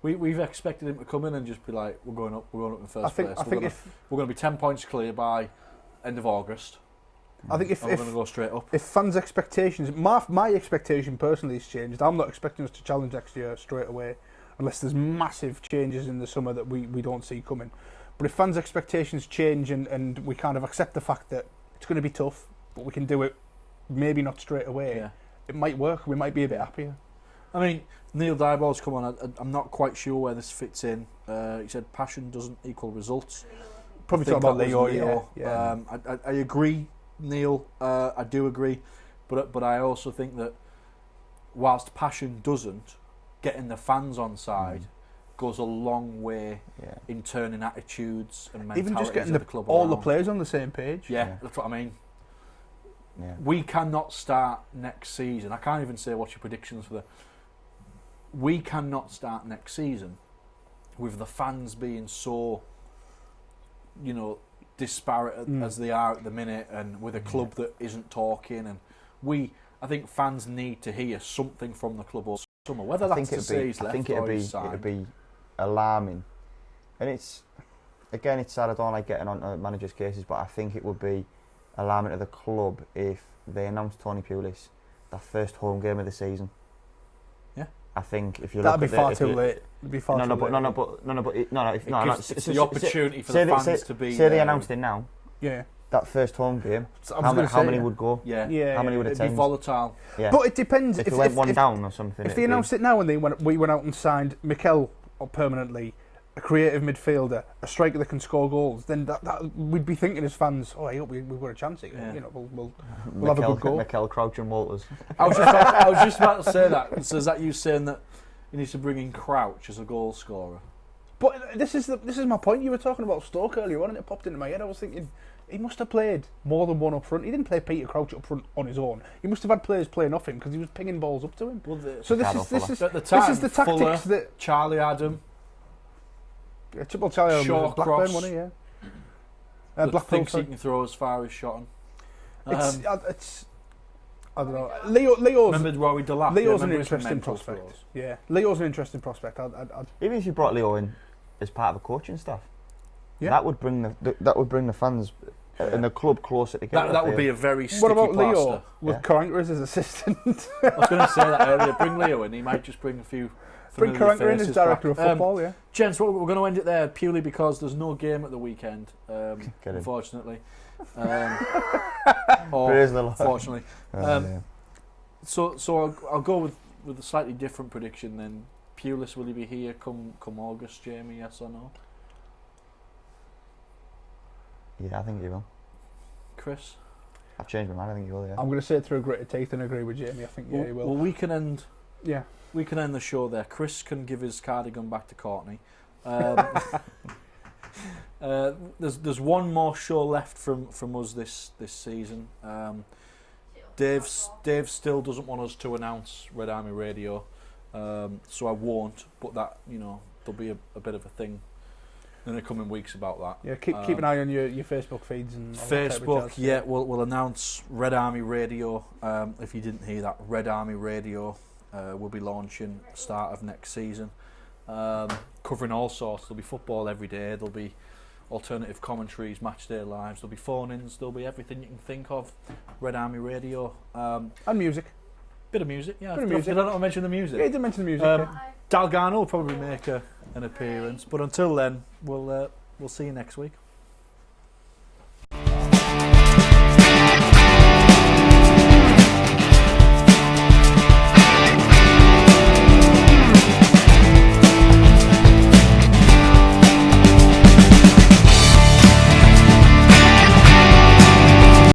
We've expected him to come in and just be like, we're going up in first place. I think we're going to be 10 points clear by end of August. I think we're going to go straight up. If fans' expectations, my expectation personally has changed. I'm not expecting us to challenge next year straight away, unless there's massive changes in the summer that we don't see coming. But if fans' expectations change and we kind of accept the fact that it's going to be tough, but we can do it, maybe not straight away, it might work. We might be a bit happier. I mean, Neil Diebold's come on. I'm not quite sure where this fits in. He said passion doesn't equal results. Probably talking about Leo. Yeah. I agree, Neil. I do agree, but I also think that whilst passion doesn't, getting the fans on side goes a long way in turning attitudes and mentalities even just getting of the club all around. The players on the same page. Yeah, that's what I mean. Yeah. We cannot start next season. I can't even say what's your predictions for the. We cannot start next season with the fans being so, you know, disparate as they are at the minute, and with a club that isn't talking. And I think fans need to hear something from the club all summer. Whether that's to say he's left or he's signed. It'd be alarming, and it's sad. I don't like getting on managers' cases, but I think it would be alarming to the club if they announced Tony Pulis their first home game of the season. I think if you that'd look be far too late. It'd be far too late. It's the opportunity for the fans to be. Say they announced it now. Yeah. That first home game. How many would go? Yeah. How many would attend? It'd be volatile. Yeah. But it depends. If we went one down or something. If they announced it now and we went out and signed Mikel permanently, a creative midfielder, a striker that can score goals, then that we'd be thinking as fans, I hope we've got a chance here. Yeah. You know, we'll have a good goal. Mikel, Crouch and Walters. I was just about to say that. So is that you saying that you need to bring in Crouch as a goal scorer? But this is my point. You were talking about Stoke earlier on, and it popped into my head. I was thinking he must have played more than one up front. He didn't play Peter Crouch up front on his own. He must have had players playing off him because he was pinging balls up to him. Well, so this is at the time, this is the tactics Fuller, that Charlie Adam. Triple Charlie Adam was Blackburn, wasn't he? Yeah. Blackpool thinks he can throw as far as shot. It's I don't know. Leo's remember Rory Delap? Leo's an interesting prospect. Yeah, Leo's an interesting prospect. Even if you brought Leo in as part of a coaching staff, that would bring the fans and the club closer together. That would be a very sticky What about plaster. Leo with Karanka as his assistant? I was going to say that earlier. Bring Leo in. He might just bring a few. Bring Karanka in as director of football. Yeah. Gents, we're going to end it there purely because there's no game at the weekend. Unfortunately. Fortunately. So I'll go with with a slightly different prediction then. Pulis, will he be here come August, Jamie? Yes or no? Yeah, I think he will. Chris? I've changed my mind. I think he will. Yeah. I'm going to say it through gritted teeth and agree with Jamie. I think he will. Well, we can end. Yeah. We can end the show there. Chris can give his cardigan back to Courtney. There's one more show left from us this season. Dave still doesn't want us to announce Red Army Radio, so I won't. But that there'll be a bit of a thing in the coming weeks about that. Yeah, keep an eye on your Facebook feeds and all that type of Facebook. jazz. Yeah, we'll announce Red Army Radio. If you didn't hear that, Red Army Radio will be launching start of next season, covering all sorts. There'll be football every day. There'll be alternative commentaries, match day lives. There'll be phone-ins. There'll be everything you can think of. Red Army Radio. And music. Bit of music. Yeah. Bit of music. Did I not mention the music? Yeah, you did mention the music. Yeah. Dalgarno will probably make an appearance, but until then, we'll see you next week.